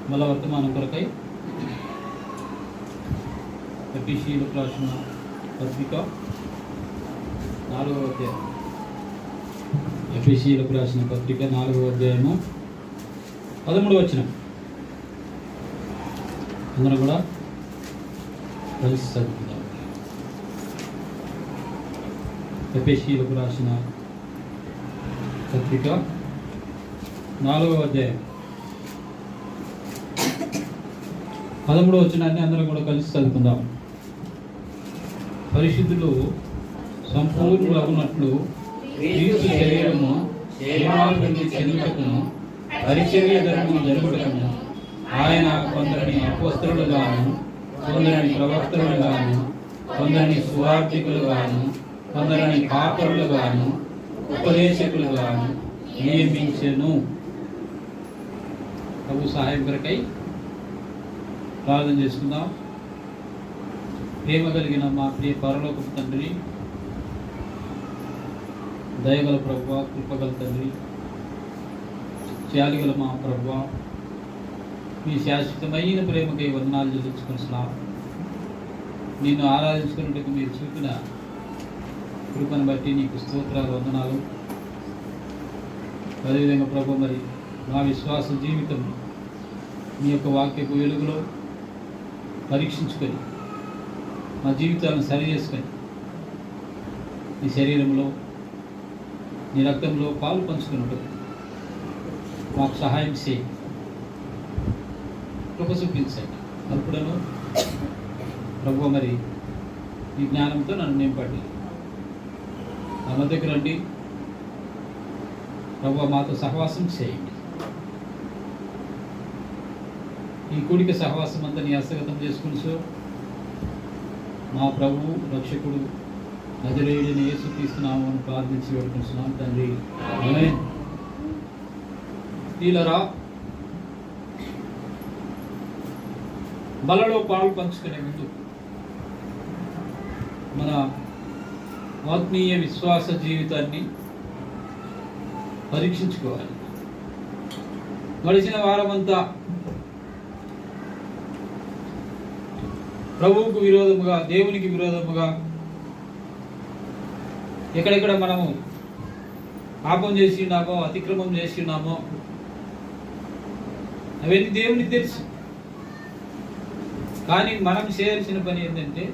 మళ్ళా వర్తమానం కొరకై ఎఫెసీయులకు రాసిన పత్రిక 4వ అధ్యాయం. ఎఫెసీయులకు రాసిన పత్రిక 4వ అధ్యాయము 13వ వచనం. అందరూ కూడా కలిసి చదువుకుందాం. ఎఫెసీయులకు రాసిన పత్రిక 4వ అధ్యాయం 13వ వచనాన్ని అందరం కూడా కలిసి చదువుకుందాం. పరిశుద్ధులు సంపూర్ణులగునట్లు క్రీస్తు శరీరము క్షేమాభివృద్ధి చెందుటకును పరిచర్య ధర్మము జరుగుటకును ఆయన కొందరిని అపోస్తలులుగాను, కొందరిని ప్రవక్తలుగాను, కొందరిని సువార్థికులుగాను, కొందరిని కాపరులుగాను, ఉపదేశకులుగాను నియమించెను. ప్రభు సహాయం కొరకై ప్రార్థన చేసుకుందాం. ప్రేమ కలిగిన మా ప్రియ పరలోకపు తండ్రి, దయగల ప్రభువా, కృపగల తండ్రి, జాలిగల మా ప్రభువా, మీ శాశ్వతమైన ప్రేమకై వందనాలు చెల్లించుకుంటున్నాం. నిన్ను ఆరాధించుకున్నట్టుకు మీరు చూపిన కృపను బట్టి నీకు స్తోత్రాలు, వందనాలు. అదేవిధంగా ప్రభు, మరి మా విశ్వాస జీవితం మీ యొక్క వాక్యపు వెలుగులో పరీక్షించుకొని మా జీవితాలను సరి చేసుకొని నీ శరీరంలో నీ రక్తంలో పాలు పంచుకున్నట్టు మాకు సహాయం చేయి, కృప చూపించండి. అప్పుడను ప్రభు, మరి ఈ జ్ఞానంతో నన్ను నింపండి. నా మధ్యకు రండి ప్రభు, మాతో సహవాసం చేయండి. ఈ కూడిక సహవాసం అంతా నీ హస్తగతం చేసుకుని మా ప్రభు రక్షకుడు నజరేయుడైన యేసుక్రీస్తు నామమున ప్రార్థించి వేడుకుంటున్నాం తండ్రి, ఆమేన్. ప్రియులారా, బలలో పాలు పంచుకునే ముందు మన ఆత్మీయ విశ్వాస జీవితాన్ని పరీక్షించుకోవాలి. గడిచిన వారమంతా ప్రభువుకు విరోధముగా, దేవునికి విరోధముగా ఎక్కడెక్కడ మనము పాపం చేసి ఉన్నామో, అతిక్రమం చేసి ఉన్నామో అవన్నీ దేవునికి తెలుసు. కానీ మనం చేయాల్సిన పని ఏంటంటే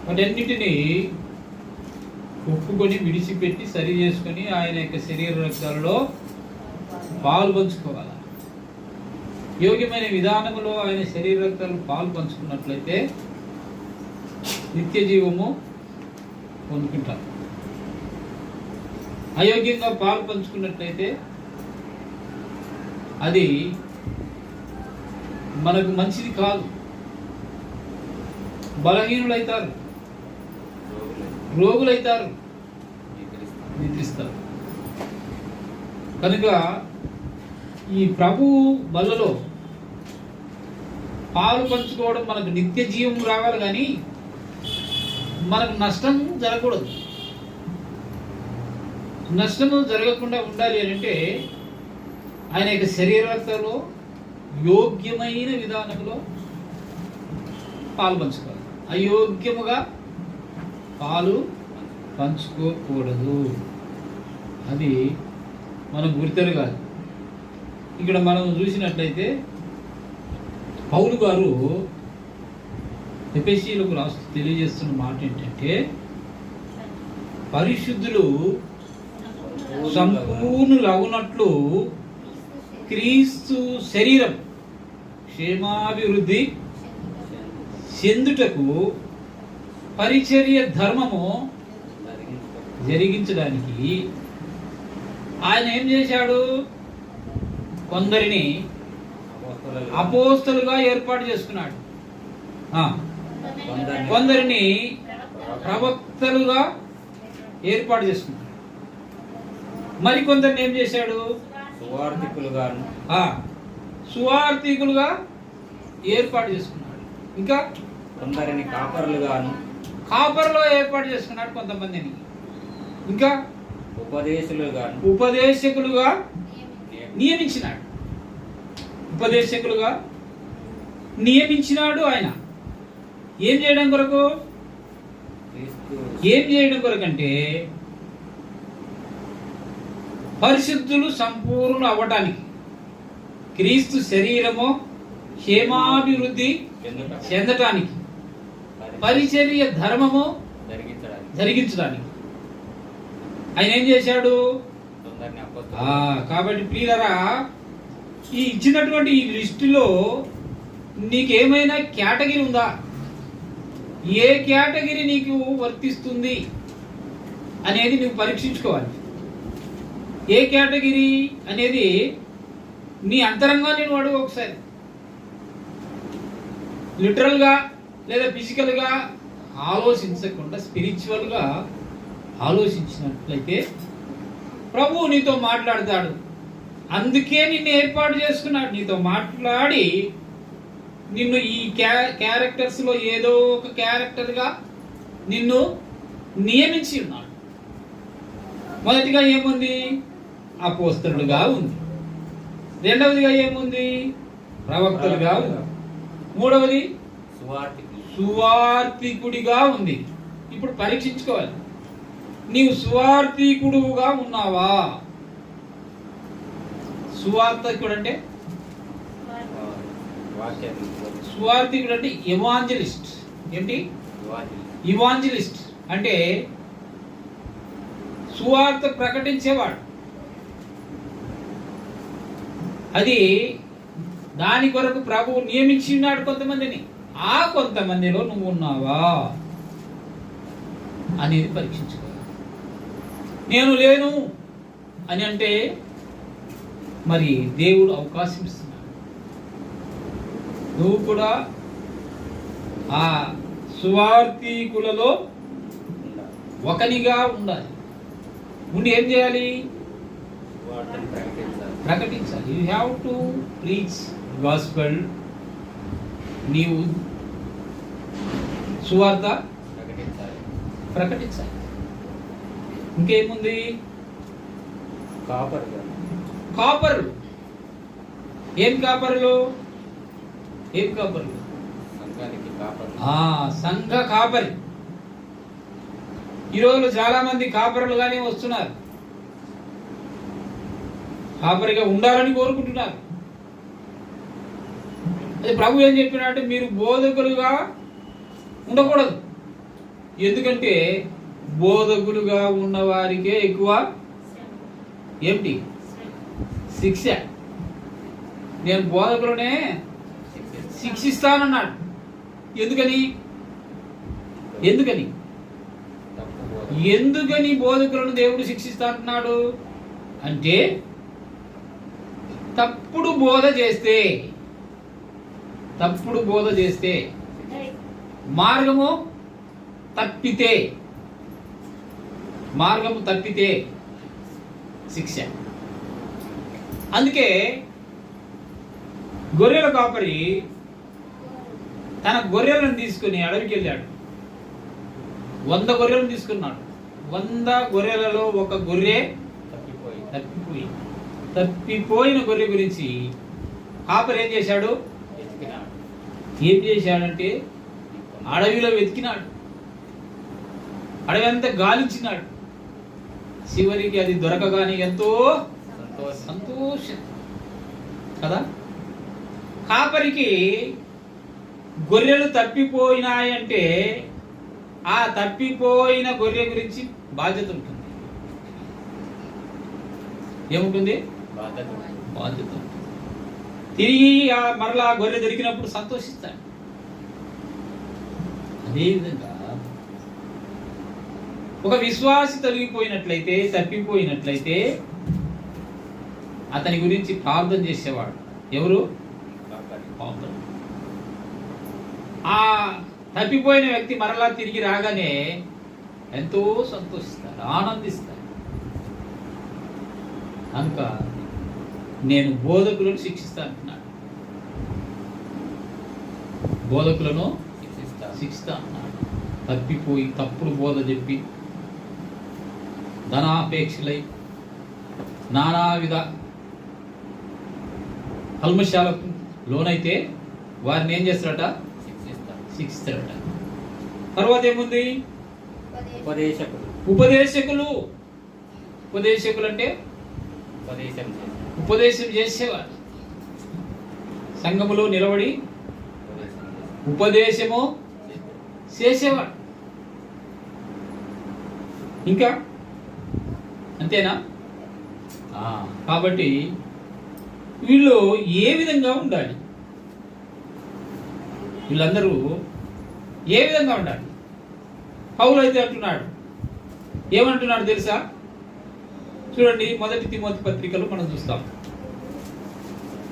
వాటన్నిటినీ ఒప్పుకొని విడిచిపెట్టి సరి చేసుకొని ఆయన యొక్క శరీర రక్తాలలో పాలు పంచుకోవాలి. యోగ్యమైన విధానములో ఆయన శరీర రక్తాలు పాలు పంచుకున్నట్లయితే నిత్య జీవము పొందుకుంటాం. అయోగ్యంగా పాలు పంచుకున్నట్లయితే అది మనకు మంచిది కాదు. బలహీనులైతారు, రోగులైతారు, నిద్రిస్తారు. కనుక ఈ ప్రభు బలలో పాలు పంచుకోవడం మనకు నిత్య జీవం రావాలి, కానీ మనకు నష్టం జరగకూడదు. నష్టము జరగకుండా ఉండాలి అంటే ఆయన యొక్క శరీరలో యోగ్యమైన విధానంలో పాలు పంచుకోవాలి. అయోగ్యముగా పాలు పంచుకోకూడదు. అది మనం గుర్తెరగాలి. ఇక్కడ మనం చూసినట్లయితే పౌలు గారు ఎఫెసీయులకు రాస్తూ తెలియజేస్తున్న మాట ఏంటంటే, పరిశుద్ధులు సంపూర్ణులగునట్లు క్రీస్తు శరీరం క్షేమాభివృద్ధి చెందుటకు పరిచర్య ధర్మము జరిగించడానికి ఆయన ఏం చేశాడు? కొందరిని అపోస్తలుగా ఏర్పాటు చేసుకున్నాడు, కొందరిని ప్రవక్తలుగా ఏర్పాటు చేసుకున్నాడు, మరికొందరిని ఏం చేశాడు? సువార్థికులుగా ఏర్పాటు చేసుకున్నాడు. ఇంకా కొందరిని కాపరులుగా ఏర్పాటు చేసుకున్నాడు కొంతమందిని. ఇంకా ఉపదేశకులుగా నియమించినాడు. ఉపదేశకులుగా నియమించినాడు ఆయన. ఏం చేయడం కొరకు? ఏం చేయడం కొరకు అంటే పరిశుద్ధులు సంపూర్ణులు అవ్వటానికి, క్రీస్తు శరీరము క్షేమాభివృద్ధి చెందటానికి, పరిచర్య ధర్మము జరిగించడానికి ఆయన ఏం చేశాడు? కాబట్టి ప్రియులరా, ఈ ఇచ్చినటువంటి ఈ లిస్టులో నీకేమైనా కేటగిరీ ఉందా? ఏ కేటగిరీ నీకు వర్తిస్తుంది అనేది నువ్వు పరీక్షించుకోవాలి. ఏ కేటగిరీ అనేది నీ అంతరంగాన్ని నువ్వు అడుగు ఒకసారి. లిటరల్గా లేదా ఫిజికల్గా ఆలోచించకుండా స్పిరిచువల్గా ఆలోచించినట్లయితే ప్రభువు నీతో మాట్లాడతాడు. అందుకే నిన్ను ఏర్పాటు చేసుకున్నాడు. నీతో మాట్లాడి నిన్ను ఈ క్యారెక్టర్స్లో ఏదో ఒక క్యారెక్టర్గా నిన్ను నియమించి ఉన్నాడు. మొదటిగా ఏముంది? అపోస్తలుడుగా ఉంది. రెండవదిగా ఏముంది? ప్రవక్తలుగా ఉంది. మూడవది సువార్తికుడిగా ఉంది. ఇప్పుడు పరీక్షించుకోవాలి, నీవు సువార్తికుడుగా ఉన్నావా? సువార్తికుడు అంటే సువార్తికుడు అంటే ఎవాంజలిస్ట్. ఏంటి ఇవాంజలిస్ట్ అంటే? సువార్త ప్రకటించేవాడు. అది దాని కొరకు ప్రభువు నియమించి ఉన్నాడు కొంతమందిని. ఆ కొంతమందిలో నువ్వు ఉన్నావా అనేది పరీక్షించుకోవాలి. నేను లేను అని అంటే మరి దేవుడు అవకాశం ఇస్తున్నాడు. నువ్వు కూడా ఆ సువార్తికులలో ఒకనిగా ఉండాలి. ఉండి ఏం చేయాలి? ప్రకటించాలి. You have to preach gospel. నీవు సువార్త ప్రకటించాలి. ఇంకేముంది? కాపరులు. ఏం కాపరులు? ఏం కాపరులు? సంఘ కాపరి. ఈరోజు చాలా మంది కాపరులుగానే వస్తున్నారు. కాపరిగా ఉండాలని కోరుకుంటున్నారు. అది ప్రభు ఏం చెప్పినట్టు మీరు బోధకులుగా ఉండకూడదు. ఎందుకంటే బోధకులుగా ఉన్నవారికే ఎక్కువ ఏమిటి? శిక్ష. నేను బోధకులనే శిక్షిస్తానన్నాడు. ఎందుకని? ఎందుకని ఎందుకని బోధకులను దేవుడు శిక్షిస్తానంటున్నాడు అంటే, తప్పుడు బోధ చేస్తే మార్గము తప్పితే శిక్ష. అందుకే గొర్రెల కాపరి తన గొర్రెలను తీసుకుని అడవికి వెళ్ళాడు. 100 గొర్రెలను తీసుకున్నాడు. 100 గొర్రెలలో ఒక గొర్రె తప్పిపోయిన గొర్రె గురించి కాపరి ఏం చేశాడు? ఏం చేశాడంటే అడవిలో వెతికినాడు. అడవి అంతా గాలించినాడు. చివరికి అది దొరకగానే ఎంతో సంతోషం కదా. కాపరికి గొర్రెలు తప్పిపోయినాయంటే ఆ తప్పిపోయిన గొర్రె గురించి బాధ్యత ఉంటుంది. ఏముంటుంది? బాధ్యత. తిరిగి మరలా గొర్రె దొరికినప్పుడు సంతోషిస్తాడు. అదేవిధంగా ఒక విశ్వాసి తొలగిపోయినట్లయితే, తప్పిపోయినట్లయితే అతని గురించి ప్రార్థన చేసేవాడు ఎవరు? ఆ తప్పిపోయిన వ్యక్తి మరలా తిరిగి రాగానే ఎంతో సంతోషిస్తాడు, ఆనందిస్తాడు. కనుక నేను బోధకులను శిక్షిస్తాను అంటున్నాడు. బోధకులను శిక్షిస్తా అన్నాడు. తప్పిపోయి తప్పుడు బోధ చెప్పి ధనాపేక్షలై నానావిధ కల్మశాలకు లోనైతే వారిని ఏం చేస్తారట? శిక్షిస్తారట. తర్వాత ఏముంది? ఉపదేశకులు. ఉపదేశకులు అంటే ఉపదేశం చేసేవారు. సంఘములో నిలబడి ఉపదేశము చేసేవాడు. ఇంకా అంతేనా? కాబట్టి వీళ్ళు ఏ విధంగా ఉండాలి? వీళ్ళందరూ ఏ విధంగా ఉండాలి? పౌలు అయితే అంటున్నాడు, ఏమంటున్నాడు తెలుసా? చూడండి, 1 తిమోతి పత్రికలు మనం చూస్తాం.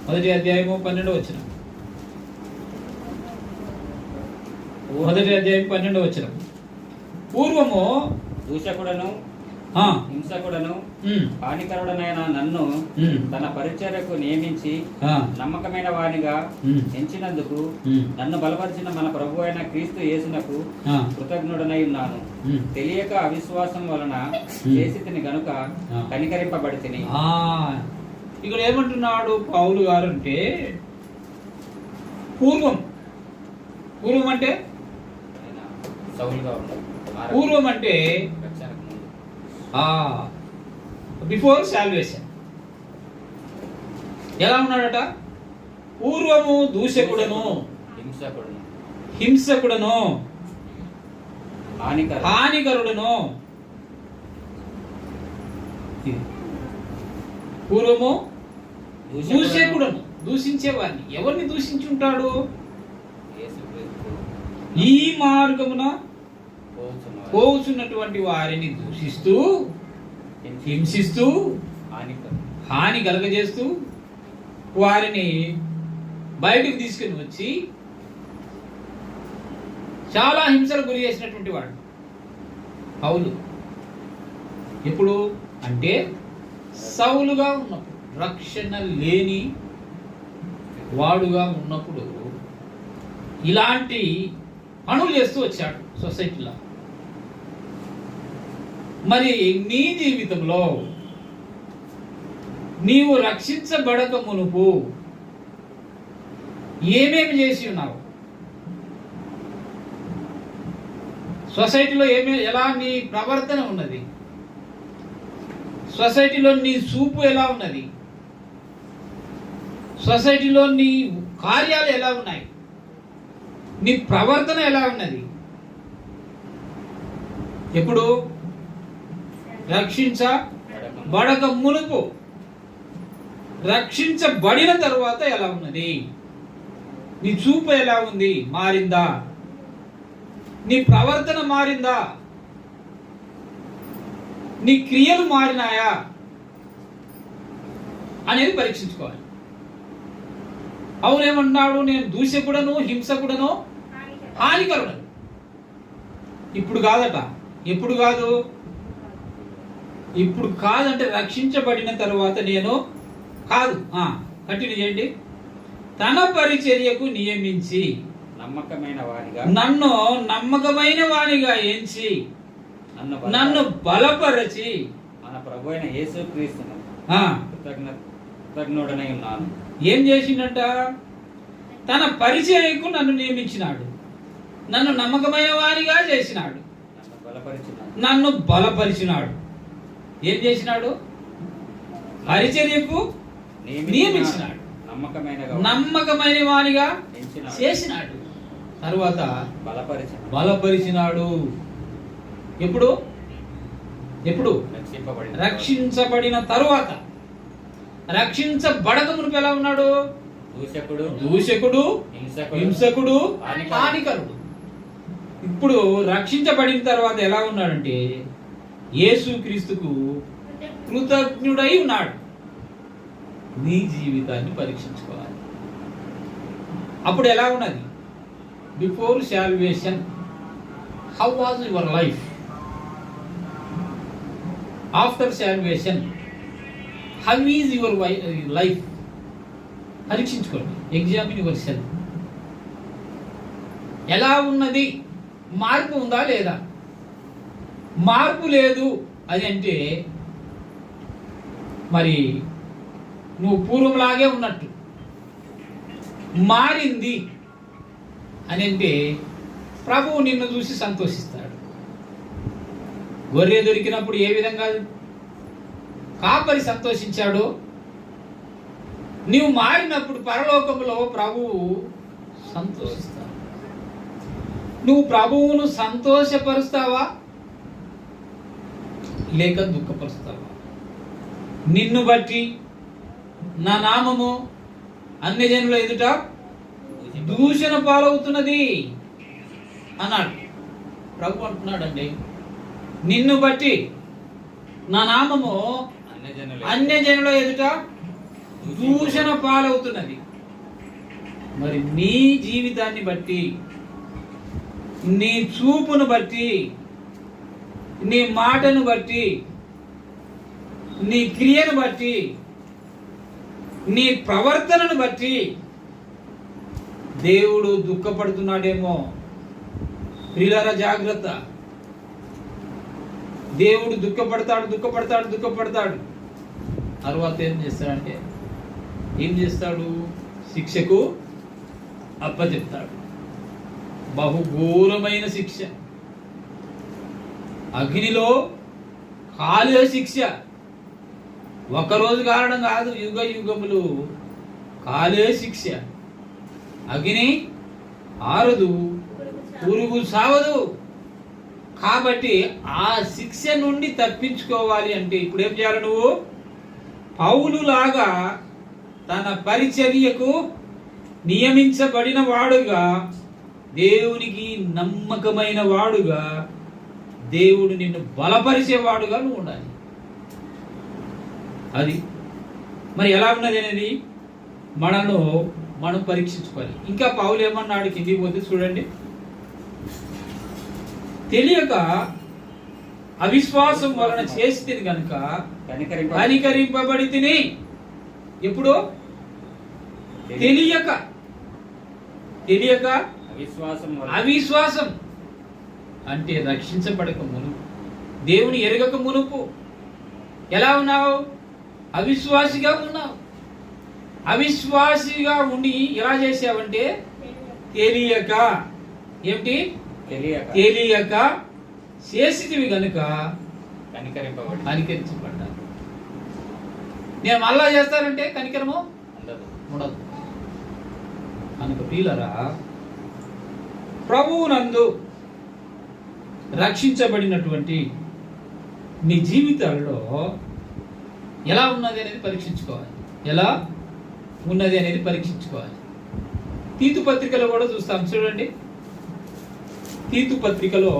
1వ అధ్యాయము 12వ వచనం. 1వ అధ్యాయం 12వ వచనం. పూర్వము దూషకుడను హింసకుడను హానికరుడనైన నన్ను తన పరిచర్యకు నియమించి నమ్మకమైన వానిగా ఎంచినందుకు నన్ను బలపరిచిన మన ప్రభు అయిన క్రీస్తు యేసునకు కృతజ్ఞుడనై ఉన్నాను. తెలియక అవిశ్వాసం వలన చేసి తిని గనుక కనికరింపబడి తిని. ఇక్కడ ఏమంటున్నాడు పౌలు గారు అంటే, పూర్వం అంటే పూర్వం అంటే బిఫోర్ సాల్వేషన్ ఎలా ఉన్నాడట? పూర్వము దూషకుడను హింసకుడను హానికరుడను. పూర్వము దూషకుడను, దూషించేవాడిని. ఎవరిని దూషించుంటాడు? ఈ మార్గమున పోచున్నటువంటి వారిని దూషిస్తూ హింసిస్తూ హాని కలగజేస్తూ వారిని బయటకు తీసుకుని వచ్చి చాలా హింసలకు గురి చేసినటువంటి వాడు పౌలు. ఎప్పుడు అంటే సౌలుగా ఉన్నప్పుడు, రక్షణ లేని వాడుగా ఉన్నప్పుడు ఇలాంటి పనులు చేస్తూ వచ్చాడు సొసైటీలో. మరి నీ జీవితంలో నీవు రక్షించబడక మునుపు ఏమేమి చేసి ఉన్నావు? సొసైటీలో ఎలా నీ ప్రవర్తన ఉన్నది? సొసైటీలో నీ చూపు ఎలా ఉన్నది? సొసైటీలో నీ కార్యాలు ఎలా ఉన్నాయి? నీ ప్రవర్తన ఎలా ఉన్నది? ఎప్పుడు రక్షించబడక మునుపు, రక్షించబడిన తరువాత ఎలా ఉన్నది? నీ చూపు ఎలా ఉంది? మారిందా? నీ ప్రవర్తన మారిందా? నీ క్రియలు మారినాయా అనేది పరీక్షించుకోవాలి. అవునేమన్నాడు? నేను దూషకుడను హింసకుడను హానికరుడను. ఇప్పుడు కాదట. ఎప్పుడు కాదు? ఇప్పుడు కాదంటే రక్షించబడిన తరువాత నేను కాదు. కంటిన్యూ చేయండి. తన పరిచర్యకు నియమించి నన్ను నమ్మకమైన వానిగా ఎంచి నన్ను బలపరచి మన ప్రభు అయిన యేసుక్రీస్తును కృతజ్ఞుడనై ఉన్నాను. ఏం చేసిండట? తన పరిచర్యకు నన్ను నియమించినాడు, నన్ను నమ్మకమైన వానిగా చేసినాడు, నన్ను బలపరిచినాడు. ఏం చేసినాడు? పరిచర్యకు నియమించినాడు, నమ్మకమైన వానిగా చేసినాడు, తరువాత బలపరిచినాడు. ఎప్పుడు? రక్షించబడిన తరువాత. రక్షించబడక మునుపు ఎలా ఉన్నాడు? దూషకుడు హింసకుడు హానికరుడు. ఇప్పుడు రక్షించబడిన తర్వాత ఎలా ఉన్నాడంటే యేసుక్రీస్తుకు కృతజ్ఞుడై ఉన్నాడు. నీ జీవితాన్ని పరీక్షించుకోవాలి. అప్పుడు ఎలా ఉన్నది? Before salvation how was your life? After salvation how is your life? పరీక్షించుకోండి. Examine your self. ఎలా ఉన్నది? మార్పు ఉందా లేదా? మార్పు లేదు అది అంటే మరి నువ్వు పూర్వంలాగే ఉన్నట్టు. మారింది అని అంటే ప్రభువు నిన్ను చూసి సంతోషిస్తాడు. గొర్రె దొరికినప్పుడు ఏ విధంగా కాపరి సంతోషించాడో, నీవు మారినప్పుడు పరలోకములో ప్రభువు సంతోషిస్తాడు. నువ్వు ప్రభువును సంతోషపరుస్తావా లేక దుఃఖపరుస్తావా? నిన్ను బట్టి నా నామము అన్యజనుల ఎదుట దూషణ పాలవుతున్నది అన్నాడు. ప్రభు అంటున్నాడండి, నిన్ను బట్టి నా నామము అన్యజనుల ఎదుట దూషణ పాలవుతున్నది. మరి నీ జీవితాన్ని బట్టి, నీ చూపును బట్టి, నీ మాటను బట్టి, నీ క్రియను బట్టి, నీ ప్రవర్తనను బట్టి దేవుడు దుఃఖపడుతున్నాడేమో. ప్రియులారా జాగ్రత్త. దేవుడు దుఃఖపడతాడు. తర్వాత ఏం చేస్తాడు? శిక్షకు అప్పచెప్తాడు. బహుఘోరమైన శిక్ష, అగ్నిలో కాలే శిక్ష. ఒకరోజు కారణం కాదు, యుగ యుగములు కాలే శిక్ష. అగ్ని ఆరదు, పురుగు సావదు. కాబట్టి ఆ శిక్ష నుండి తప్పించుకోవాలి అంటే ఇప్పుడు ఏం చేయాలి? నువ్వు పౌలులాగా తన పరిచర్యకు నియమించబడిన వాడుగా, దేవునికి నమ్మకమైన వాడుగా, దేవుడు నిన్ను బలపరిచేవాడుగా నువ్వు ఉండాలి. అది మరి ఎలా ఉన్నది అనేది మనం పరీక్షించుకోవాలి. ఇంకా పౌలు ఏమన్నాడు కిందికి పోతే చూడండి. తెలియక అవిశ్వాసం వలన చేస్తే గనుక కనికరింపబడి తిని. ఎప్పుడు? తెలియక అవిశ్వాసం అంటే రక్షించబడక మునుపు, దేవుని ఎరగక మునుపు ఎలా ఉన్నావు? అవిశ్వాసిగా ఉన్నావు. అవిశ్వాసిగా ఉండి ఎలా చేసావంటే తెలియక. ఏమిటి? తెలియక చేసిటివి గనుక కనికరించబడ్డా. నేను మళ్ళా చేస్తానంటే కనికరము ఉండదు. కనుక ప్రియులారా, ప్రభువునందు రక్షించబడినటువంటి మీ జీవితాల్లో ఎలా ఉన్నది అనేది పరీక్షించుకోవాలి. ఎలా ఉన్నది అనేది పరీక్షించుకోవాలి. తీతు పత్రికలో కూడా చూస్తాం చూడండి. తీతు పత్రికలో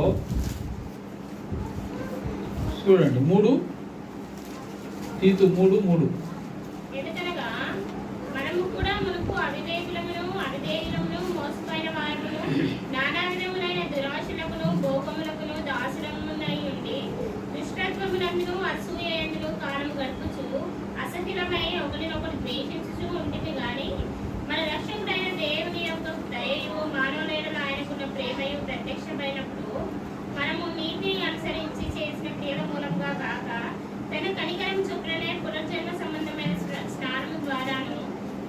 చూడండి 3 తీతు 3:3. ప్రత్యక్షమైనప్పుడు మనము నీతిని అనుసరించి చేసిన క్రియల మూలంగా కాక తన కనికరం చొప్పుననే పునర్జన్మ సంబంధమైన స్నానము ద్వారాను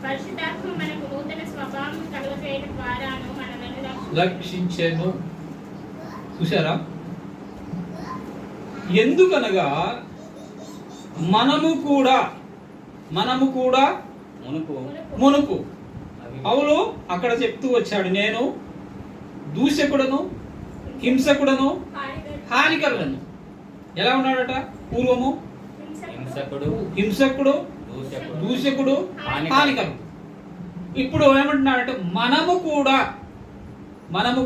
పరిశుద్ధాత్మ మనకు నూతన స్వభావం కలుగజేయడం ద్వారాను మనలను రక్షించెను. చూశారా? ఎందుకనగా మనము కూడా మునుపు పౌలు అక్కడ చెప్తూ వచ్చాడు, నేను దూషకుడను, హింసకుడను, హానికరులను. ఎలా ఉన్నాడట? పూర్వము హింసకుడు, దూషకుడు, హానికరుడు. ఇప్పుడు ఏమంటున్నాడంటే మనము కూడా మనము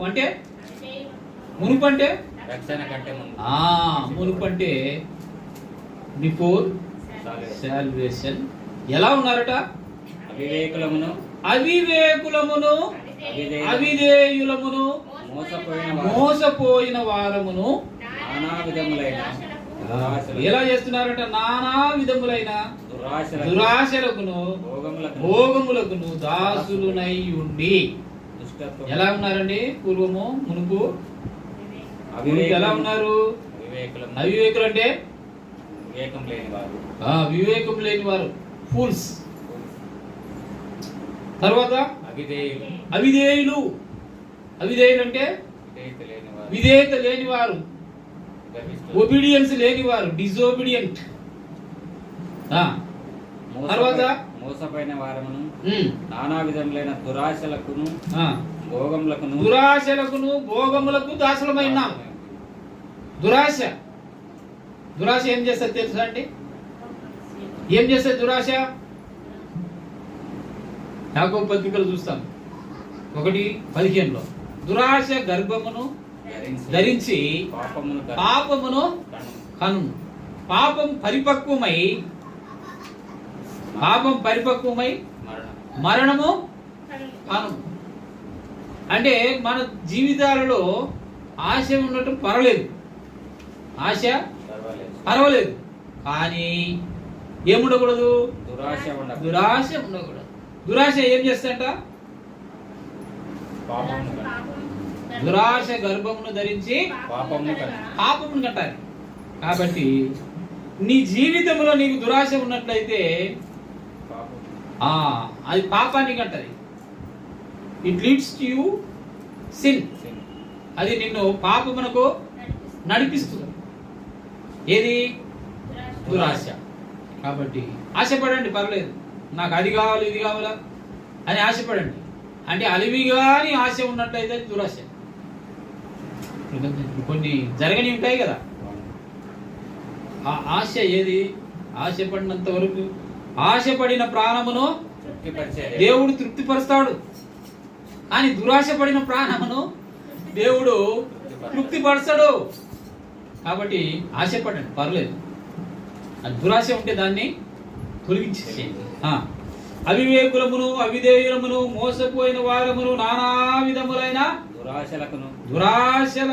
అంటే మునుపు అంటే మునుపు అంటే బిఫోర్ సాల్వేషన్ ఎలా ఉన్నారట? అవివేకులమును అవిధేయులమును మోసపోయిన వారమును ఎలా చేస్తున్నారట? నానా విధములైన దురాశలకును భోగములకును దాసులునై ఉండి. ఎలా ఉన్నారండి? పూర్వము మునుపు ఎలా ఉన్నారు? అవివేకులు అంటే వివేకం లేని వారు. వివేకం లేని వారు ఫూల్స్. తర్వాత అవిధేయులు. అవిధేయులు. అవిధేయులు అంటే విధేయత లేని వారు, ఒబీడియన్స్ లేని వారు, డిజోబీడియంట్. తర్వాత మోసపోయిన వారమును నానా విధములైన దురాశలకును భోగములకు దాసులమైన. దురాశ ఏం చేస్తుంది తెలుసా అండి? ఏం చేస్తుంది దురాశ? యాకోబు పత్రికలో చూస్తాం 1:15 దురాశ గర్భమును ధరించి పాపమును కను. పాపం పరిపక్వమై మరణము కను. అంటే మన జీవితాలలో ఆశ ఉండటం పర్వాలేదు, ఆశ పర్వాలేదు, కానీ ఏముండకూడదు? దురాశ ఉండకూడదు. దురాశ ఏం చేస్తాంట? దురాశ గర్భమును ధరించి పాపమును కట్టాలి. కాబట్టి నీ జీవితంలో నీకు దురాశ ఉన్నట్లయితే అది పాపాన్ని కంటది. It leads to you sin. అది నిన్ను పాపమునకు నడిపిస్తుంది. ఏది? దురాశ. కాబట్టి ఆశపడండి, పర్లేదు, నాకు అది కావాలి ఇది కావాలా అని ఆశపడండి. అంటే అలివిగాని ఆశ ఉన్నట్లయితే దురాశ. కొన్ని జరగని ఉంటాయి కదా, ఆ ఆశ ఏది? ఆశపడినంత వరకు, ఆశపడిన ప్రాణమును దేవుడు తృప్తిపరుస్తాడు, కానీ దురాశపడిన ప్రాణమును దేవుడు తృప్తిపరచడు. కాబట్టి ఆశపడండి, పర్లేదు. అది దురాశ ఉంటే దాన్ని తొలగించేసేయండి. అవివేకులమును అవిధేయులమును మోసపోయిన వారమును నానా విధములైన దురాశల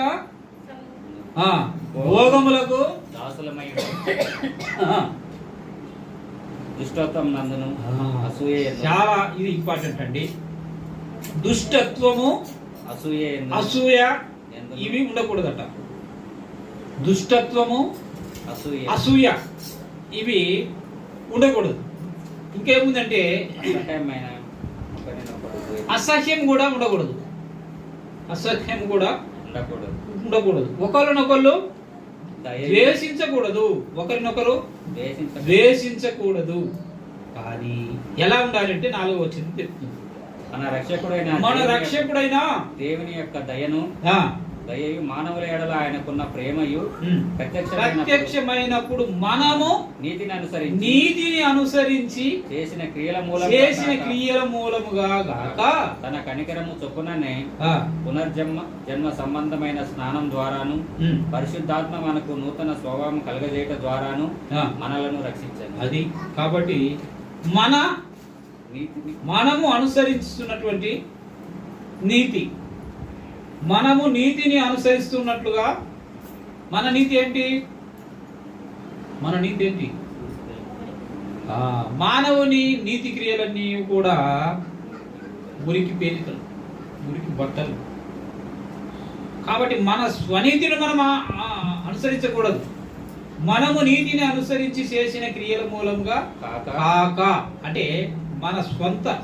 భోగములకు దాసులమై దుష్టత్వం నందును అసూయ. చాలా ఇది ఇంపార్టెంట్ అండి. దుష్టత్వము, అసూయ ఇవి ఉండకూడదట. దుష్టత్వము, అసూయ ఇవి ఉండకూడదు. ఇంకేముందంటే అసహ్యం కూడా ఉండకూడదు. అసహ్యం కూడా ఉండకూడదు. ఒకరినొకరు ద్వేషించకూడదు, ఒకరినొకరు ద్వేషించకూడదు. కానీ ఎలా ఉండాలంటే 4వ వచనం చెప్తుంది. మన రక్షకుడైన దేవుని యొక్క దయను మానవుల ఎడల ఆయనకున్న ప్రేమయు ప్రత్యక్షమైనప్పుడు మనము నీతిని అనుసరించి చేసిన క్రియల మూలముగా గాక తన కనికరము చొప్పుననే జన్మ సంబంధమైన స్నానం ద్వారాను పరిశుద్ధాత్మ మనకు నూతన స్వభావం కలగజేయట ద్వారాను మనలను రక్షించాలి. అది కాబట్టి మనము అనుసరిస్తున్నటువంటి నీతి, మనము నీతిని అనుసరిస్తున్నట్లుగా మన నీతి ఏంటి? మానవుని నీతి క్రియలన్నీ కూడా మురికి పేలికలు, మురికి బట్టలు. కాబట్టి మన స్వనీతిని మనం అనుసరించకూడదు. మనము నీతిని అనుసరించి చేసిన క్రియల మూలంగా కాక, అంటే మన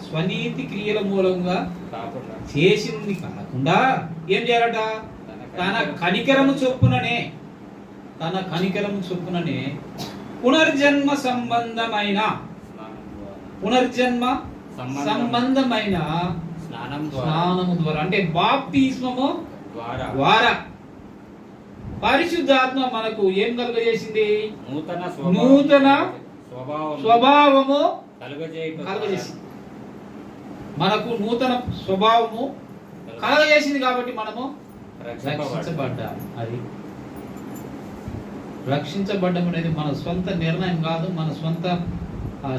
స్వనీతి క్రియల మూలంగా చేసింది కాకుండా ఏం చేయాలట? తన కనికరము చొప్పుననే పునర్జన్మ సంబంధమైన స్నానము ద్వారా, అంటే బాప్తిస్మము ద్వారా పరిశుద్ధాత్మ మనకు ఏం కలుగజేసింది? నూతన స్వభావము కలుగజేసింది. మనకు నూతన స్వభావము కలుగజేసింది కాబట్టి మనము రక్షించబడ్డాం. అది రక్షించబడ్డం అనేది మన స్వంత నిర్ణయం కాదు, మన స్వంత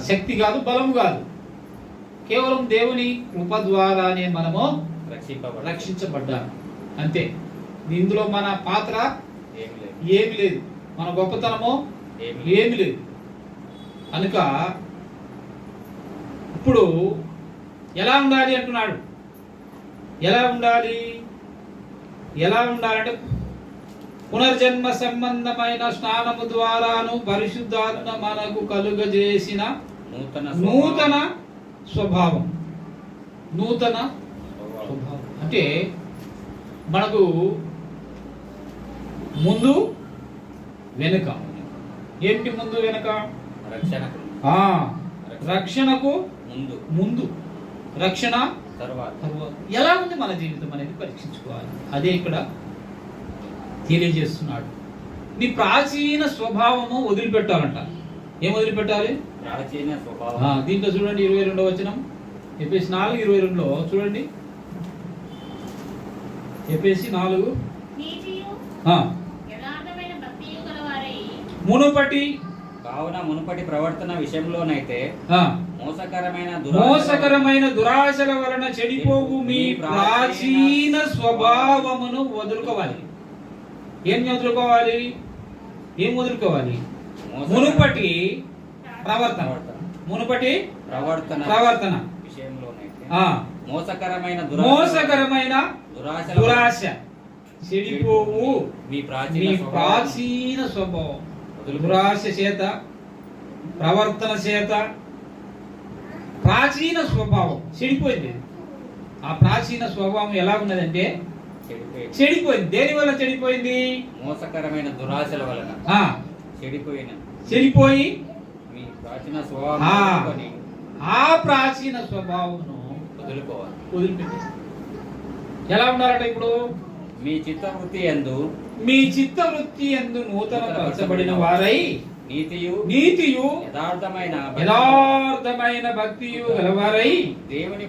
శక్తి కాదు, బలం కాదు. కేవలం దేవుని కృప ద్వారానే మనము రక్షించబడ్డాం, అంతే. ఇందులో మన పాత్ర ఏమి లేదు, మన గొప్పతనము ఏమి లేదు. కనుక ఇప్పుడు ఎలా ఉండాలి అంటున్నాడు. ఎలా ఉండాలంటే పునర్జన్మ సంబంధమైన స్నానము ద్వారాను పరిశుద్ధాత్మ మనకు కలుగజేసిన నూతన స్వభావం. నూతన స్వభావం అంటే మనకు ముందు వెనుక. ఏంటి ముందు వెనుక? రక్షణకు ముందు, రక్షణ తర్వాత. ఎలా ఉంది మన జీవితం అనేది పరీక్షించుకోవాలి. అదే ఇక్కడ తెలియజేస్తున్నాడు. నీ ప్రాచీన స్వభావము వదిలిపెట్టాలంట. ఏం వదిలిపెట్టాలి? ప్రాచీన స్వభావం. దీంట్లో చూడండి 22వ వచనం, ఎఫెసీ 4:22లో చూడండి. ఎఫెసీ 4 మునుపటి ప్రవర్తన విషయంలోనైతే మోసకరమైన దురాశల వలన చెడిపోవు మీ ప్రాచీన స్వభావమును వదులుకోవాలి. ఏం వదులుకోవాలి? మునుపటి ప్రవర్తన విషయంలోనైతే మోసకరమైన దురాశ చెడిపోవు మీ ప్రాచీన స్వభావం. దురాశ చేత, ప్రవర్తన చేత ప్రాచీన స్వభావం చెడిపోయింది. ఆ ప్రాచీన స్వభావం ఎలా ఉన్నదంటే చెడిపోయింది. దేని వల్ల చెడిపోయింది? మోసకరమైన దురాశల వలన చెడిపోయి మీ ప్రాచీన స్వభావం ఆ ప్రాచీన స్వభావమును వదిలిపెట్టి ఎలా ఉండాలట? ఇప్పుడు మీ చిత్తవృత్తి యందు నూతన పరచబడిన వారై నీతియు యథార్థమైన భక్తియు గలవారై దేవుని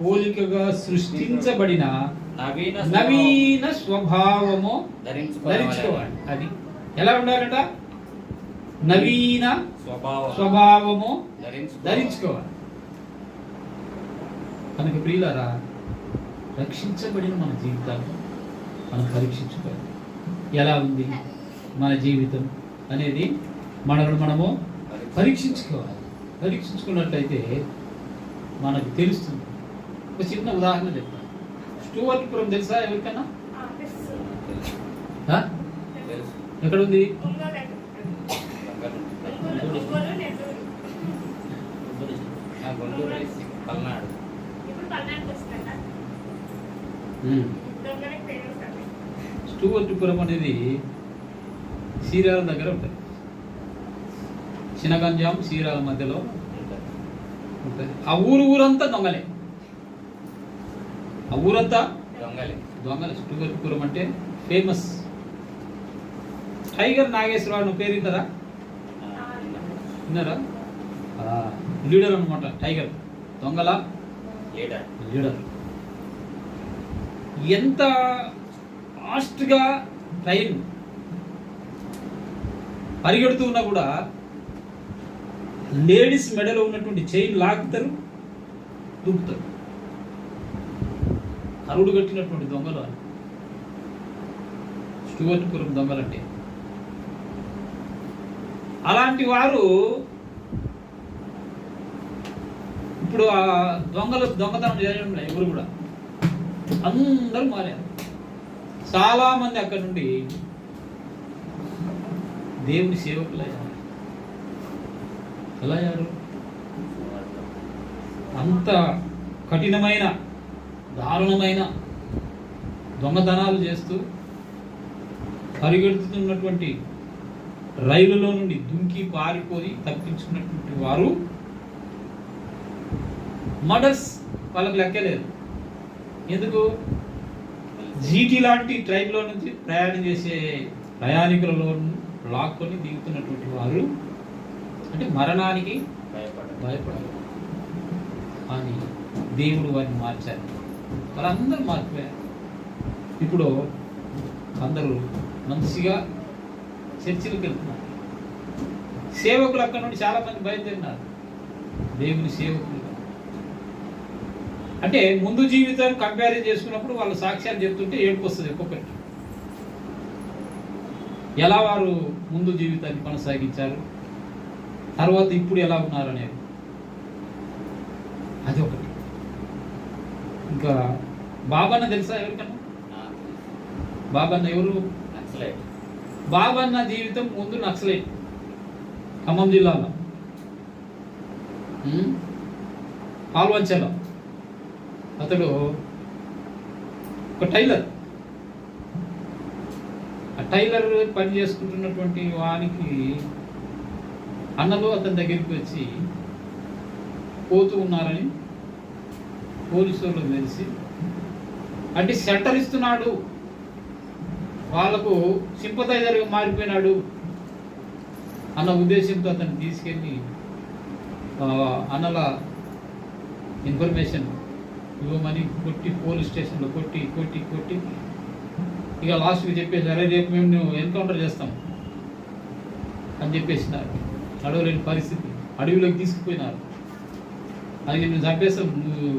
పోలికగా సృష్టించబడిన నవీన స్వభావము ధరించుకోవాలి. అది ఎలా ఉండాలంట? నవీన స్వభావము ధరించుకోవాలి. కనుక ప్రియులారా, రక్షించబడిన మన జీవితాన్ని మనం పరీక్షించుకోవాలి. ఎలా ఉంది మన జీవితం అనేది మనము పరీక్షించుకోవాలి. పరీక్షించుకున్నట్లయితే మనకు తెలుస్తుంది. ఒక చిన్న ఉదాహరణ చెప్తాను. స్టూవర్ట్పురం తెలుసా ఎవరికన్నా? ఎక్కడుంది? స్టూవర్ట్పురం అనేది సీరాల దగ్గర ఉంటుంది. చినగంజాం సీరాల మధ్యలో ఉంటుంది. ఆ ఊరంతా దొంగలే. స్టూవర్ట్పురం అంటే ఫేమస్. టైగర్ నాగేశ్వరరావు పేరు విన్నారా? లీడర్ అనమాట. టైగర్ దొంగల లీడర్. ఎంత ఫాస్ట్గా ట్రైన్ పరిగెడుతూ ఉన్నా కూడా లేడీస్ మెడలో ఉన్నటువంటి చైన్ లాగుతారు, దూకుతారు. కరుడు కట్టినటువంటి దొంగలు అని స్టూవర్ట్పురం దొంగలంటే. అలాంటి వారు ఇప్పుడు ఆ దొంగతనం చేయడం లేదు. ఎవరు కూడా అందరూ మారారు. చాలా మంది అక్కడ నుండి దేవుని సేవకులయ్యారు. ఎలా అయ్యారు? అంత కఠినమైన దారుణమైన దొంగతనాలు చేస్తూ పరిగెడుతున్నటువంటి రైలులో నుండి దుంకి పారిపోయి తప్పించుకున్నటువంటి వారు మర్డర్స్ వాళ్ళకి లెక్కలేదు. ఎందుకు? జీటీ లాంటి ట్రైన్లో నుంచి ప్రయాణం చేసే ప్రయాణికులలో లాక్కొని దిగుతున్నటువంటి వారు అంటే మరణానికి భయపడరు. కానీ దేవుడు వారిని మార్చారు. వాళ్ళందరూ మారిపోయారు. ఇప్పుడు అందరూ మంచిగా చర్చిలకు వెళ్తున్నారు. సేవకులు అక్కడ నుండి చాలా మంది బయలుదేరినారు. దేవుని సేవకులు అంటే ముందు జీవితం కంపారిజన్ చేసుకున్నప్పుడు వాళ్ళు సాక్ష్యాలు చెప్తుంటే ఏడుపు వస్తుంది ఒక్కొక్కటి. ఎలా వారు ముందు జీవితాన్ని కొనసాగించారు, తర్వాత ఇప్పుడు ఎలా ఉన్నారు అనేది అది ఒకటి. ఇంకా బాబాన్న తెలుసా ఎవరికన్నా? బాబన్న ఎవరు? నక్సలైట్. బాబన్న జీవితం ముందు నక్సలైట్, ఖమ్మం జిల్లాలో పాల్వంచలో. అతడు ఒక టైలర్. ఆ టైలర్ పని చేసుకుంటున్నటువంటి వానికి అన్నలు అతని దగ్గరికి వచ్చి పోతూ ఉన్నారని పోలీసు వాళ్ళకి తెలిసి, అంటే షెల్టర్ ఇస్తున్నాడు, వాళ్ళకు సింపథైజర్గా మారిపోయినాడు అన్న ఉద్దేశంతో అతన్ని తీసుకెళ్ళి అన్నల ఇన్ఫర్మేషన్ ఇవ్వమని కొట్టి పోలీస్ స్టేషన్లో కొట్టి కొట్టి కొట్టి ఇక లాస్ట్కి చెప్పేసి, అరే రేపు మేము నువ్వు ఎన్కౌంటర్ చేస్తాం అని చెప్పేసినారు. నడవలేని పరిస్థితి, అడవిలోకి తీసుకుపోయినారు. అది నువ్వు చంపేస్తావు, నువ్వు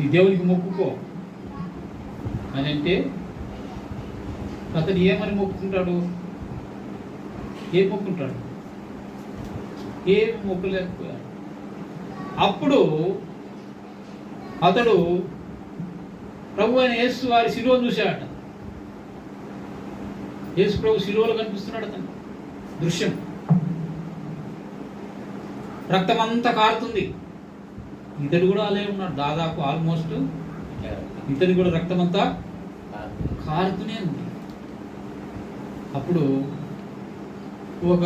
ఈ దేవునికి మొక్కుకో అని అంటే అతను ఏమని మొక్కుకుంటాడు? ఏం మొక్కుంటాడు? ఏం మొక్కలేకపోయాడు. అప్పుడు అతడు ప్రభు అయిన యేసు వారి శిలువను చూశాడట. యేసు ప్రభు శిలువలో కనిపిస్తున్నాడు అతను దృశ్యం. రక్తం అంతా కారుతుంది. ఇతడు కూడా అలాగే ఉన్నాడు, దాదాపు ఆల్మోస్ట్ ఇతడు కూడా రక్తం అంతా కారుతూనే ఉంది. అప్పుడు ఒక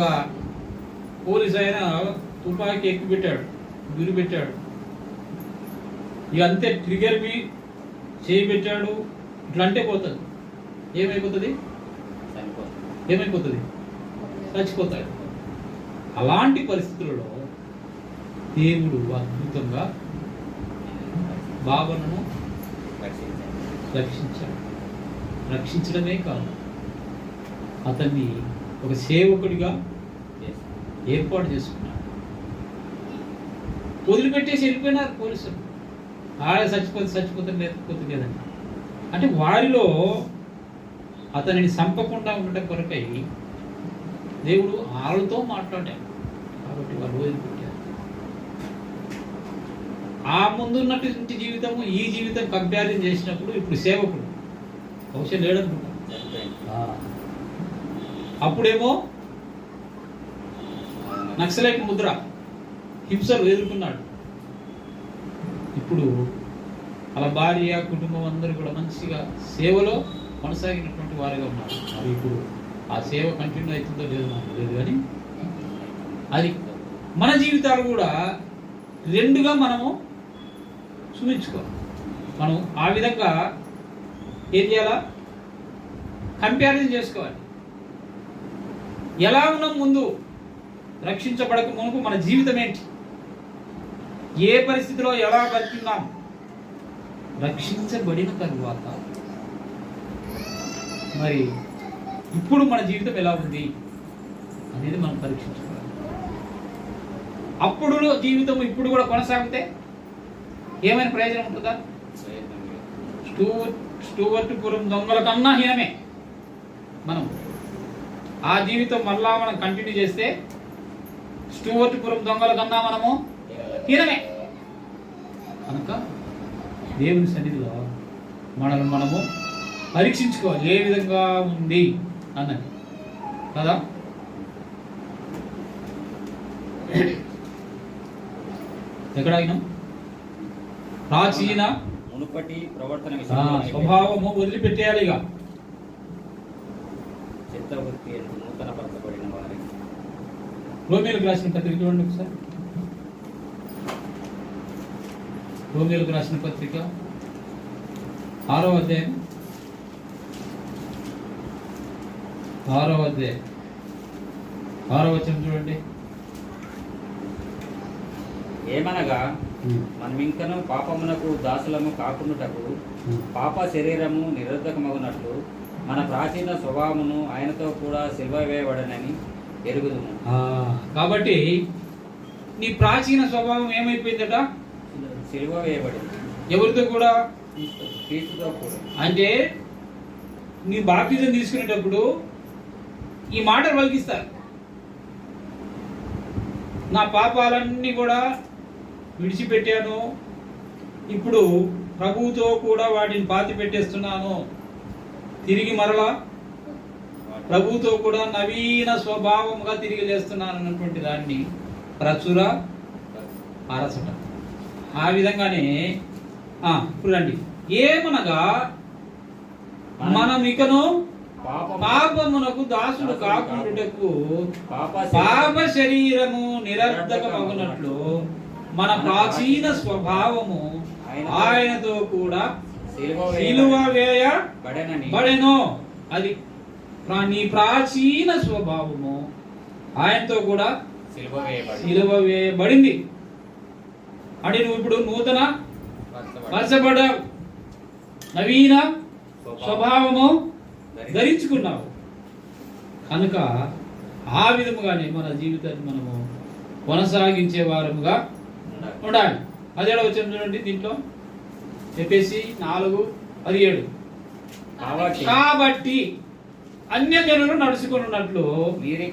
పోలీస్ ఆయన తుపాకీ ఎక్కువ పెట్టాడు, గురి పెట్టాడు. ఇక అంతే, ట్రిగర్ మీ చేయి పెట్టాడు. ఇట్లా అంటే పోతుంది. ఏమైపోతుంది? ఏమైపోతుంది? చచ్చిపోతాడు. అలాంటి పరిస్థితులలో దేవుడు అద్భుతంగా బాబన్నను రక్షించాడు. రక్షించడమే కాదు, అతన్ని ఒక సేవకుడిగా ఏర్పాటు చేసుకున్నాడు. వదిలిపెట్టేసి వెళ్ళిపోయినారు పోలీసులు. ఆడ చచ్చిపోతే లేకపోతే లేదండి. అంటే వారిలో అతనిని చంపకుండా ఉండటం కొరకై దేవుడు వాళ్ళతో మాట్లాడాడు. కాబట్టి వాళ్ళు వదిలిపెట్టారు. ఆ ముందున్నటువంటి జీవితము ఈ జీవితం కంపారిజన్ చేసినప్పుడు ఇప్పుడు సేవకుడు బహుశా లేడనుకుంటా. అప్పుడేమో నక్సలైట్ ముద్ర, హింసలు ఎదుర్కొన్నాడు. ఇప్పుడు అలా భార్య కుటుంబం అందరూ కూడా మంచిగా సేవలో కొనసాగినటువంటి వారిగా ఉన్నారు. మరి ఇప్పుడు ఆ సేవ కంటిన్యూ అవుతుందో లేదో నాకు తెలియదు, కానీ అది మన జీవితాలు కూడా రెండుగా మనము చూపించుకోవాలి. మనం ఆ విధంగా ఏం చేయాలా? కంపారిజన్ చేసుకోవాలి. ఎలా ఉన్నాం ముందు, రక్షించబడక మునుపు మన జీవితం ఏంటి, ఏ పరిస్థితిలో ఎలా బతుకున్నాం, రక్షించబడిన తరువాత మరి ఇప్పుడు మన జీవితం ఎలా ఉంది అనేది మనం పరీక్షించుకోవాలి. అప్పుడు జీవితం ఇప్పుడు కూడా కొనసాగితే ఏమైనా ప్రయోజనం ఉంటుందా? స్టూవర్ట్పురం దొంగల కన్నా హీనమే. మనం ఆ జీవితం మళ్ళా మనం కంటిన్యూ చేస్తే స్టూవర్ట్పురం దొంగల కన్నా మనము హీనమే. కనుక దేవుని సన్నిధిలో మనల్ని మనము పరీక్షించుకోవాలి, ఏ విధంగా ఉంది అన్నది కదా. ఎక్కడ ఆగినాం? ప్రాచీన మునుపటి ప్రవర్తన స్వభావము వదిలిపెట్టేయాలి. ఇక చిత్తవృత్తి నూతన పరచబడిన వారి రోమియోలకు రాసిన పత్రిక చూడండి ఒకసారి. రోమియోలకు రాసిన పత్రిక 6వ అధ్యాయం 6వ వచనం చూడండి. ఏమనగా మనం ఇంకను పాపమునకు దాసులము కాకుండాటకు పాప శరీరము నిరర్ధకమగునట్లు మన ప్రాచీన స్వభావమును ఆయనతో కూడా సిలువ వేయబడనని ఎరుగుదుము. కాబట్టి నీ ప్రాచీన స్వభావం ఏమైపోయిందట? సిలువ వేయబడింది. ఎవరితో కూడా? క్రీస్తుతో కూడా. అంటే నీ బాప్తిజం తీసుకునేటప్పుడు ఈ మాటలు పలికిస్తారు, నా పాపాలన్నీ కూడా విడిచిపెట్టాను, ఇప్పుడు ప్రభువుతో కూడా వాటిని పాతి పెట్టేస్తున్నాను, తిరిగి మరలా ప్రభుతో కూడా నవీన స్వభావముగా తిరిగి లేస్తున్నాను అన్నటువంటి దాన్ని ప్రచుర పరచట. ఆ విధంగానే ఇప్పుడు రండి. ఏమనగా మనం ఇకను పాపమునకు దాసుడు కాకుండుటకు పాప శరీరము నిరర్ధకమగునట్లు మన ప్రాచీన స్వభావము ఆయనతో కూడా సిలువ వేయబడెను. అది నీ ప్రాచీన స్వభావము ఆయనతో కూడా సిలువ వేయబడింది. అంటే నువ్వు ఇప్పుడు నూతన పరచబడ్డావు, నవీన స్వభావము ధరించుకున్నావు. కనుక ఆ విధముగానే మన జీవితాన్ని మనము కొనసాగించే వారముగా ఉండాలి. 17వ వచనం చూడండి. దీంట్లో ఎఫెసీ 4:17 కాబట్టి అన్యజనులు నడుచుకున్నట్లు మీరు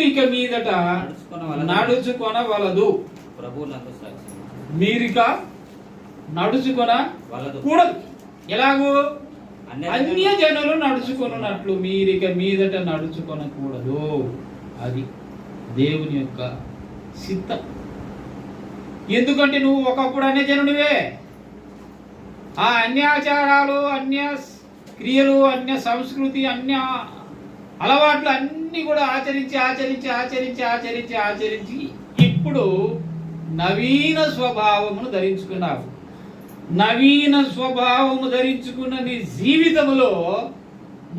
ఇక మీదట నడుచుకొనవలదు. మీరిక నడుచుకొనకూడదు. ఎలాగూ అన్యజనులు నడుచుకున్నట్లు మీరిక మీదట నడుచుకొనకూడదు. అది దేవుని యొక్క చిత్తం. ఎందుకంటే నువ్వు ఒకప్పుడు అన్యజనుడివే. ఆ అన్యాచారాలు, అన్య క్రియలు, అన్య సంస్కృతి, అన్య అలవాట్లు అన్ని కూడా ఆచరించి ఇప్పుడు నవీన స్వభావమును ధరించుకున్నావు. నవీన స్వభావము ధరించుకున్న నీ జీవితములో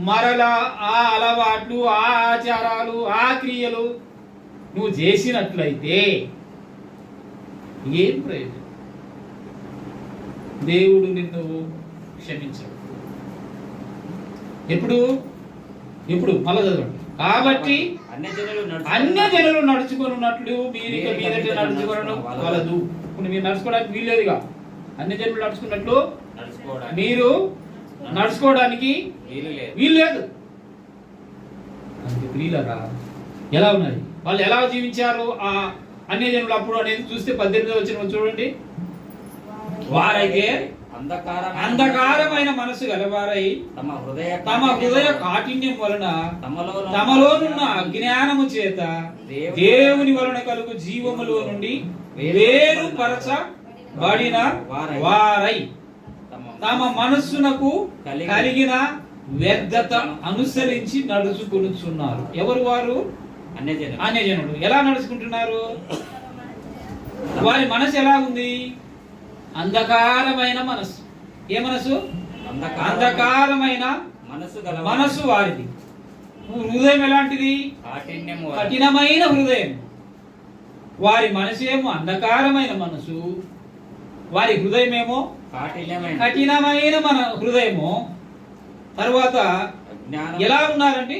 మరలా ఆ అలవాట్లు, ఆ ఆచారాలు, ఆ క్రియలు నువ్వు చేసినట్లయితే ఏం ప్రయోజనం? దేవుడు నిన్ను క్షమించడు. ఇప్పుడు మళ్ళా చదవండి. కాబట్టి అన్యజనులు నడుచుకున్నట్లు మీరు ఇక మీదట నడుచుకొనవలదు. ఇప్పుడు మీరు నడుచుకోవడానికి వీల్లేదుగా. అన్యజనులు నడుచుకున్నట్లు మీరు నడుచుకోవడానికి వీల్లేదు. అందుకే ప్రియులారా, ఎలా ఉన్నది వాళ్ళు ఎలా జీవించారు ఆ అన్యజనులు అప్పుడు అనేది చూస్తే 18వ వచనం చూడండి. వారైతే అంధకారమైన మనసు గలవారై తమ హృదయ కాఠిన్యం వలన తమలోనున్న అజ్ఞానము చేత దేవుని వలన కలుగు జీవములో నుండి వేరుపరచబడిన వారై తమ మనస్సునకు కలిగిన వ్యర్థత అనుసరించి నడుచుకొనుచున్నారు. ఎవరు వారు? అన్యజనుడు. ఎలా నడుచుకుంటున్నారు? వారి మనసు ఎలా ఉంది? అంధకారమైన మనసు. ఏ మనసు? అంధకారమైన మనసు వారిది. హృదయం ఎలాంటిది? కఠినమైన హృదయం. వారి మనసు ఏమో అంధకారమైన మనసు, వారి హృదయం ఏమో కఠినమైన మన హృదయము. తరువాత ఎలా ఉన్నారంటే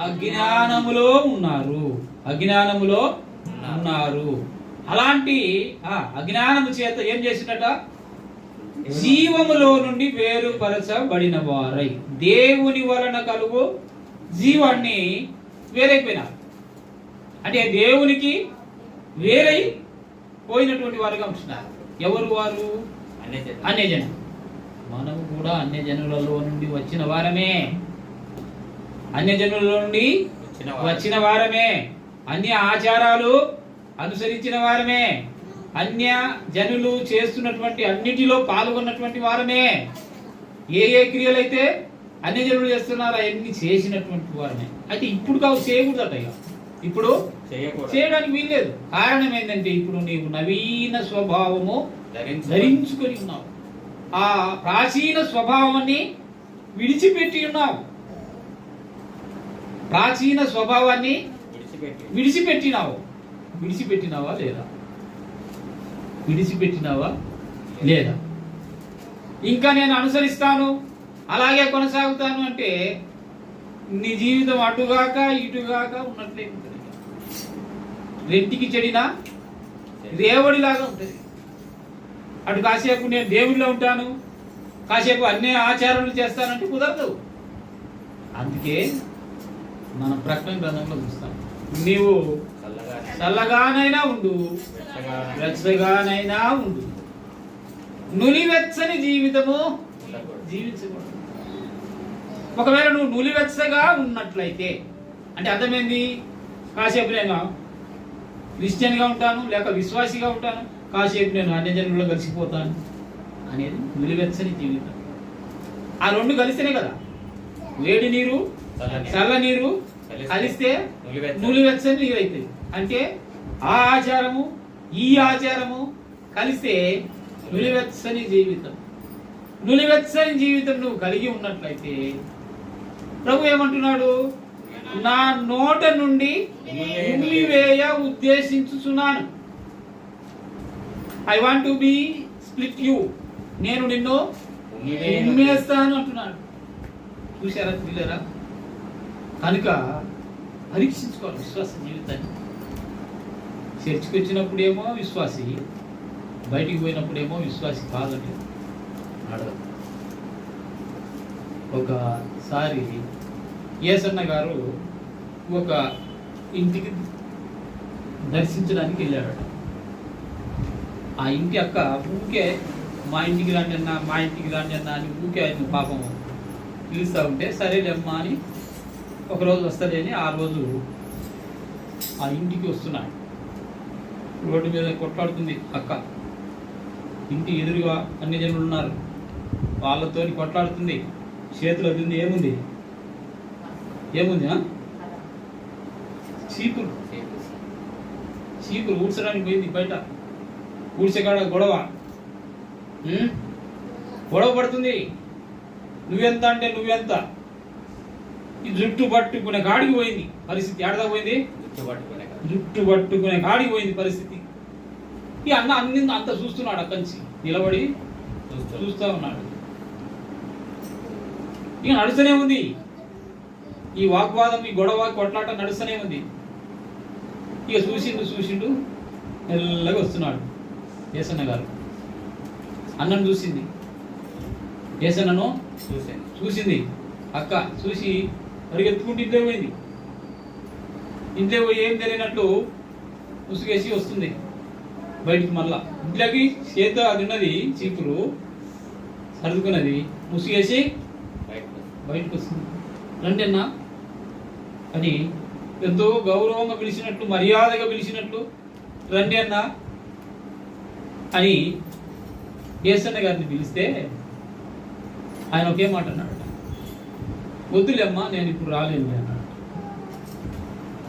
అజ్ఞానములో ఉన్నారు. అలాంటి అజ్ఞానము చేత ఏం చేసినట? జీవములో నుండి వేరుపరచబడిన వారై దేవుని వలన కలుగు జీవాన్ని వేరైపోయినారు. అంటే దేవునికి వేరై పోయినటువంటి వారుగా ఉంటున్నారు. ఎవరు వారు? అన్యజనులు. మనము కూడా అన్యజనులలో నుండి వచ్చిన వారమే. అన్య ఆచారాలు అనుసరించిన వారమే. అన్య జనులు చేస్తున్నటువంటి అన్నిటిలో పాల్గొన్నటువంటి వారమే. ఏ క్రియలైతే అన్యజనులు చేస్తున్నారో అవన్నీ చేసినటువంటి వారమే. అయితే ఇప్పుడు చేయకూడదట. ఇప్పుడు చేయడానికి వీల్లేదు. కారణం ఏంటంటే ఇప్పుడు నీవు నవీన స్వభావము ధరించుకొని ఉన్నావు. ఆ ప్రాచీన స్వభావాన్ని విడిచిపెట్టి ఉన్నావు. ప్రాచీన స్వభావాన్ని విడిచిపెట్టినావా లేదా? ఇంకా నేను అనుసరిస్తాను, అలాగే కొనసాగుతాను అంటే నీ జీవితం అటుగాక ఇటుగాక ఉన్నట్లే ఉంటుంది. రెంటికి చెడినా రేవడిలాగా ఉంటుంది. అటు కాసేపు నేను దేవుడిలో ఉంటాను, కాసేపు అన్ని ఆచారాలు చేస్తానంటే కుదరదు. అందుకే మన ప్రకటన గ్రంథంలో చూస్తాం, నీవు చల్లగానైనా ఉండు, వెచ్చగానైనా ఉండు, నులివెచ్చని జీవితము జీవించకూడదు. ఒకవేళ నువ్వు నులివెచ్చగా ఉన్నట్లయితే అంటే అర్థమైంది, కాసేపు నేను క్రిస్టియన్గా ఉంటాను లేక విశ్వాసిగా ఉంటాను, కాసేపు నేను అన్యజనుల్లో కలిసిపోతాను అనేది నులివెచ్చని జీవితం. ఆ రెండు కలిస్తేనే కదా వేడి నీరు చల్ల నీరు కలిస్తే నులివెచ్చని నీరు అవుతుంది. అంటే ఆ ఆచారము ఈ ఆచారము కలిస్తే నులివెచ్చని జీవితం. నులివెచ్చని జీవితం నువ్వు కలిగి ఉన్నట్లయితే ప్రభు ఏమంటున్నాడు, నా నోట నుండి ఉమ్మివేయ ఉద్దేశించుచున్నాను. I want to be split you, నేను నిన్ను ఉమ్మేస్తాను అంటున్నాడు. చూసారా పిల్లరా? కనుక పరీక్షించుకోవాలి విశ్వాస జీవితాన్ని. చర్చికి వచ్చినప్పుడేమో విశ్వాసి, బయటికి పోయినప్పుడేమో విశ్వాసి కాదని అడగదు. ఒకసారి యేసన్న గారు ఒక ఇంటికి దర్శించడానికి వెళ్ళాడట. ఆ ఇంటి అక్క ఊకే మా ఇంటికి రాండి అన్న మా ఇంటికి రాండి అన్న అని ఊకే ఆయన పాపం పిలుస్తూ ఉంటే సరేలేమ్మా అని ఒకరోజు వస్తుంది అని ఆ రోజు ఆ ఇంటికి వస్తున్నాడు. రోడ్డు మీద కొట్లాడుతుంది అక్క. ఇంటి ఎదురుగా అన్ని జనులు ఉన్నారు, వాళ్ళతో కొట్లాడుతుంది. చేతులు అది ఏముంది చీపురు ఊడ్చడానికి పోయింది. బయట ఊడ్చేకాడ గొడవ పడుతుంది. నువ్వెంత అంటే నువ్వెంత, ఈ జుట్టు పట్టుకునే కాడికి పోయింది పరిస్థితి. ఏడదా పోయింది? జుట్టు పట్టుకునే కాడికి పోయింది పరిస్థితి. ఈ అన్న అన్ని అంత చూస్తున్నాడు, అక్కడి నిలబడి చూస్తూ ఉన్నాడు. ఇక నడుస్తూనే ఉంది ఈ వాగ్వాదం, ఈ గొడవ కొట్లాట నడుస్తూనే ఉంది. ఇక చూసిండు మెల్లగా వస్తున్నాడు యేసన్న గారు. అన్నను చూసింది, యేసన్నను చూసింది అక్క. చూసి పరిగెత్తుకుంటూ ఇంట్లో పోయింది. ఇంట్లో పోయి ఏం తెలియనట్లు ముసుగేసి వస్తుంది బయటికి. మళ్ళా ఇంట్లోకి చేత అది ఉన్నది చీపురు సర్దుకున్నది, ముసుగేసి బయటకు వస్తుంది. రండి అన్న అని ఎంతో గౌరవంగా పిలిచినట్లు, మర్యాదగా పిలిచినట్లు రండి అన్న అని యేసన్న గారిని పిలిస్తే ఆయన ఒకే మాట అన్నాడు, వద్దులేమ్మా నేను ఇప్పుడు రాలేను అన్నాడు.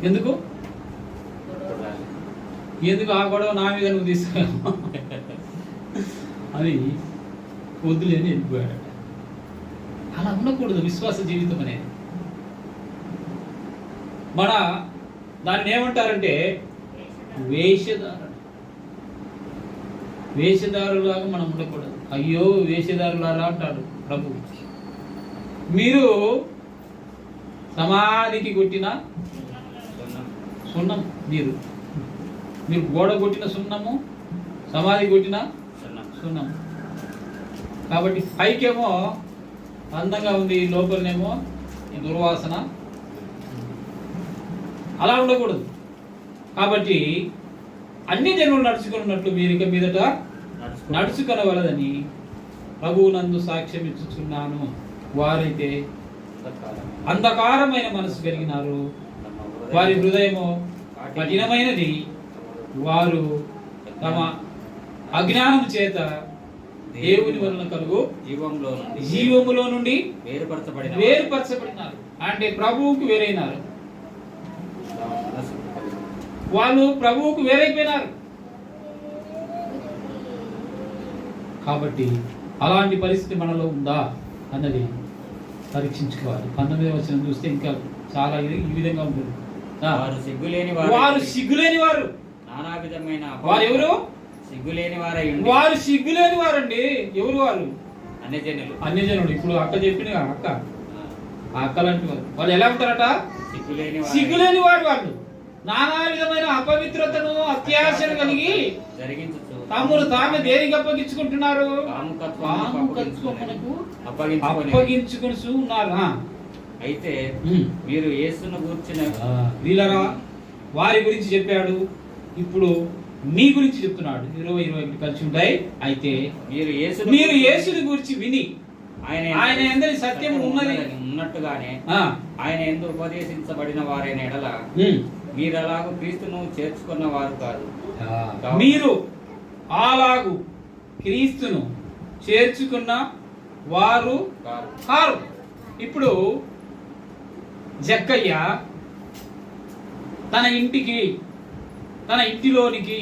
ఎందుకు ఆ గొడవ నా మీద నువ్వు తీసుకురామ్మా అని వద్దులేని వెళ్ళిపోయాడట. అలా ఉండకూడదు విశ్వాస జీవితం అనేది. మన దాన్ని ఏమంటారంటే వేషధారులాగా మనం ఉండకూడదు. అయ్యో వేషధారులారా అంటాడు ప్రభు. మీరు సమాధికి కొట్టిన సున్నం, మీరు గోడ కొట్టిన సున్నము, సమాధి కొట్టిన సున్నం. కాబట్టి పైకేమో అందంగా ఉంది, లోపలనేమో ఈ దుర్వాసన. అలా ఉండకూడదు. కాబట్టి అన్ని జనులు నడుచుకున్నట్లు మీరు ఇక మీదట నడుచుకొనవలదని ప్రభువునందు సాక్ష్యం ఇచ్చుచున్నాను. వారైతే అంధకారమైన మనసు కలిగినారు, వారి హృదయము కఠినమైనది, వారు తమ అజ్ఞానం చేత దేవుని వలన కలుగు జీవములో నుండి వేరుపరచబడినారు. అంటే ప్రభువుకు వేరైనారు, వాళ్ళు ప్రభువుకు వేరైపోయినారు. కాబట్టి అలాంటి పరిస్థితి మనలో ఉందా అన్నది పరీక్షించుకోవాలి. 19వ వచనం చూస్తే ఇంకా చాలా ఈ విధంగా ఉంటుంది. వారు సిగ్గులేని వారు, నానా విధమైన వారు ఎవరు? సిగ్గులేని వారై వారు సిగ్గులేని వారండి. ఎవరు వారు? అన్యజనులు. ఇప్పుడు అక్క చెప్పిన అక్క, ఆ అక్క లాంటి వారు. వాళ్ళు ఎలా ఉంటారట? సిగ్గులేని వారు. వాళ్ళు నానా విధమైన అపవిత్రతను అత్యాశను కలిగి తమ్ముడు తామే దేనికి అప్పగించుకుంటున్నారు? అప్పగించుకుని ఉన్నారు. అయితే మీరు యేసును గూర్చిన వీళ్ళరా వారి గురించి చెప్పాడు, ఇప్పుడు మీ గురించి చెప్తున్నాడు. 20-21 కలిసి ఉంటాయి. అయితే మీరు యేసుని గురించి విని ఆయన యందు సత్యం ఉన్నట్టుగానే ఆయన యందు ఉపదేశించబడిన వారైన ఎడల మీరు అలాగూ క్రీస్తును చేర్చుకున్న వారు కాదు. మీరు అలాగు క్రీస్తును చేర్చుకున్న వారు కారు. ఇప్పుడు జక్కయ్య తన ఇంటిలోనికి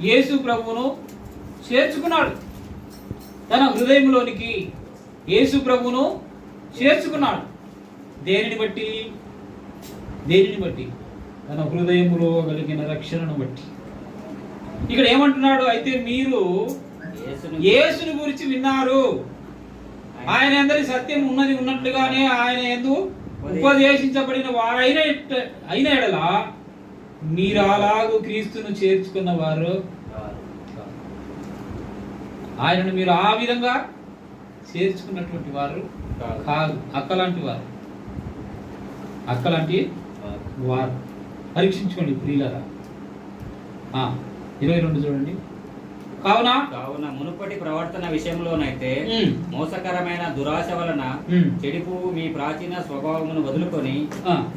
యేసు ప్రభువును చేర్చుకున్నాడు. తన హృదయంలోనికి యేసు ప్రభువును చేర్చుకున్నాడు. దేనిని బట్టి? తన హృదయములో కలిగిన రక్షణను బట్టి. ఇక్కడ ఏమంటున్నాడు? అయితే మీరు యేసుని గురించి విన్నారు, ఆయన అందరి సత్యం ఉన్నట్లుగానే ఆయన యందు ఉపదేశించబడిన అయిన ఎడల మీరు అలాగూ క్రీస్తును చేర్చుకున్న వారు. ఆయనను మీరు ఆ విధంగా చేర్చుకున్నటువంటి వారు కాదు. అక్కలాంటి వారు పరీక్షించుకోండి ప్రియులారా. 22 చూడండి. కావున మునుపటి ప్రవర్తన విషయంలోనైతే మోసకరమైన దురాశ వలన చెడిపు మీ ప్రాచీన స్వభావమును వదులుకొని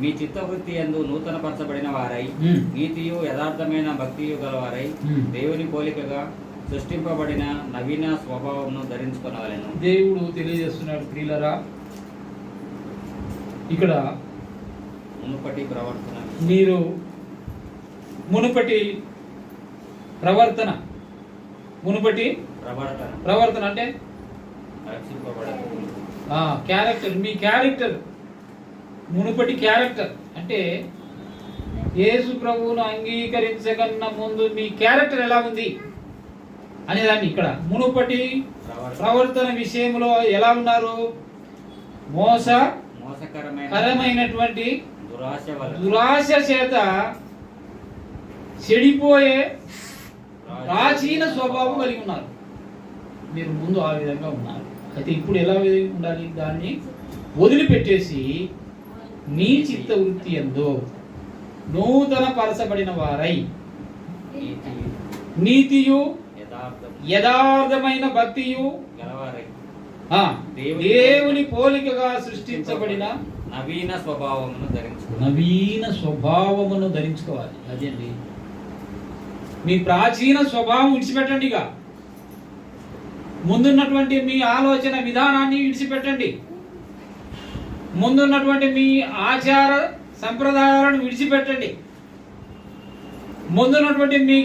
మీ చిత్తవృత్తి యందు నూతన పరచబడిన వారై నీతియు యథార్థమైన భక్తియు గలవారై దేవుని పోలికగా సృష్టింపబడిన నవీన స్వభావమును ధరించుకొనవలెను. దేవుడు తెలియజేస్తున్నాడు ప్రియులారా, ఇక్కడ మునుపటి ప్రవర్తన, మీరు మునుపటి ప్రవర్తన అంటే క్యారెక్టర్. మీ క్యారెక్టర్, మునుపటి క్యారెక్టర్ అంటే యేసు ప్రభువును అంగీకరించకన్నా ముందు మీ క్యారెక్టర్ ఎలా ఉంది అనేదాన్ని ఇక్కడ మునుపటి ప్రవర్తన విషయంలో ఎలా ఉన్నారు? మోసకరమైనటువంటి దురాశ చేత చెడిపోయే ప్రాచీన స్వభావం కలిగి ఉన్నారు. మీరు ముందు ఆ విధంగా ఉన్నారు. అయితే ఇప్పుడు ఎలా ఉండాలి? దాన్ని వదిలిపెట్టేసి నీ చిత్త వృత్తి యందు నూతన పరచబడిన వారై నీతియు యథార్థమైన భక్తియు దేవుని పోలికగా సృష్టించబడిన నవీన స్వభావమును ధరించుకోవాలి. అదేండి, మీ ప్రాచీన స్వభావం విడిచిపెట్టండి. ఇక ముందున్నటువంటి మీ ఆలోచన విధానాన్ని విడిచిపెట్టండి. ముందున్నటువంటి మీ ఆచార సంప్రదాయాలను విడిచిపెట్టండి. ముందున్నటువంటి మీ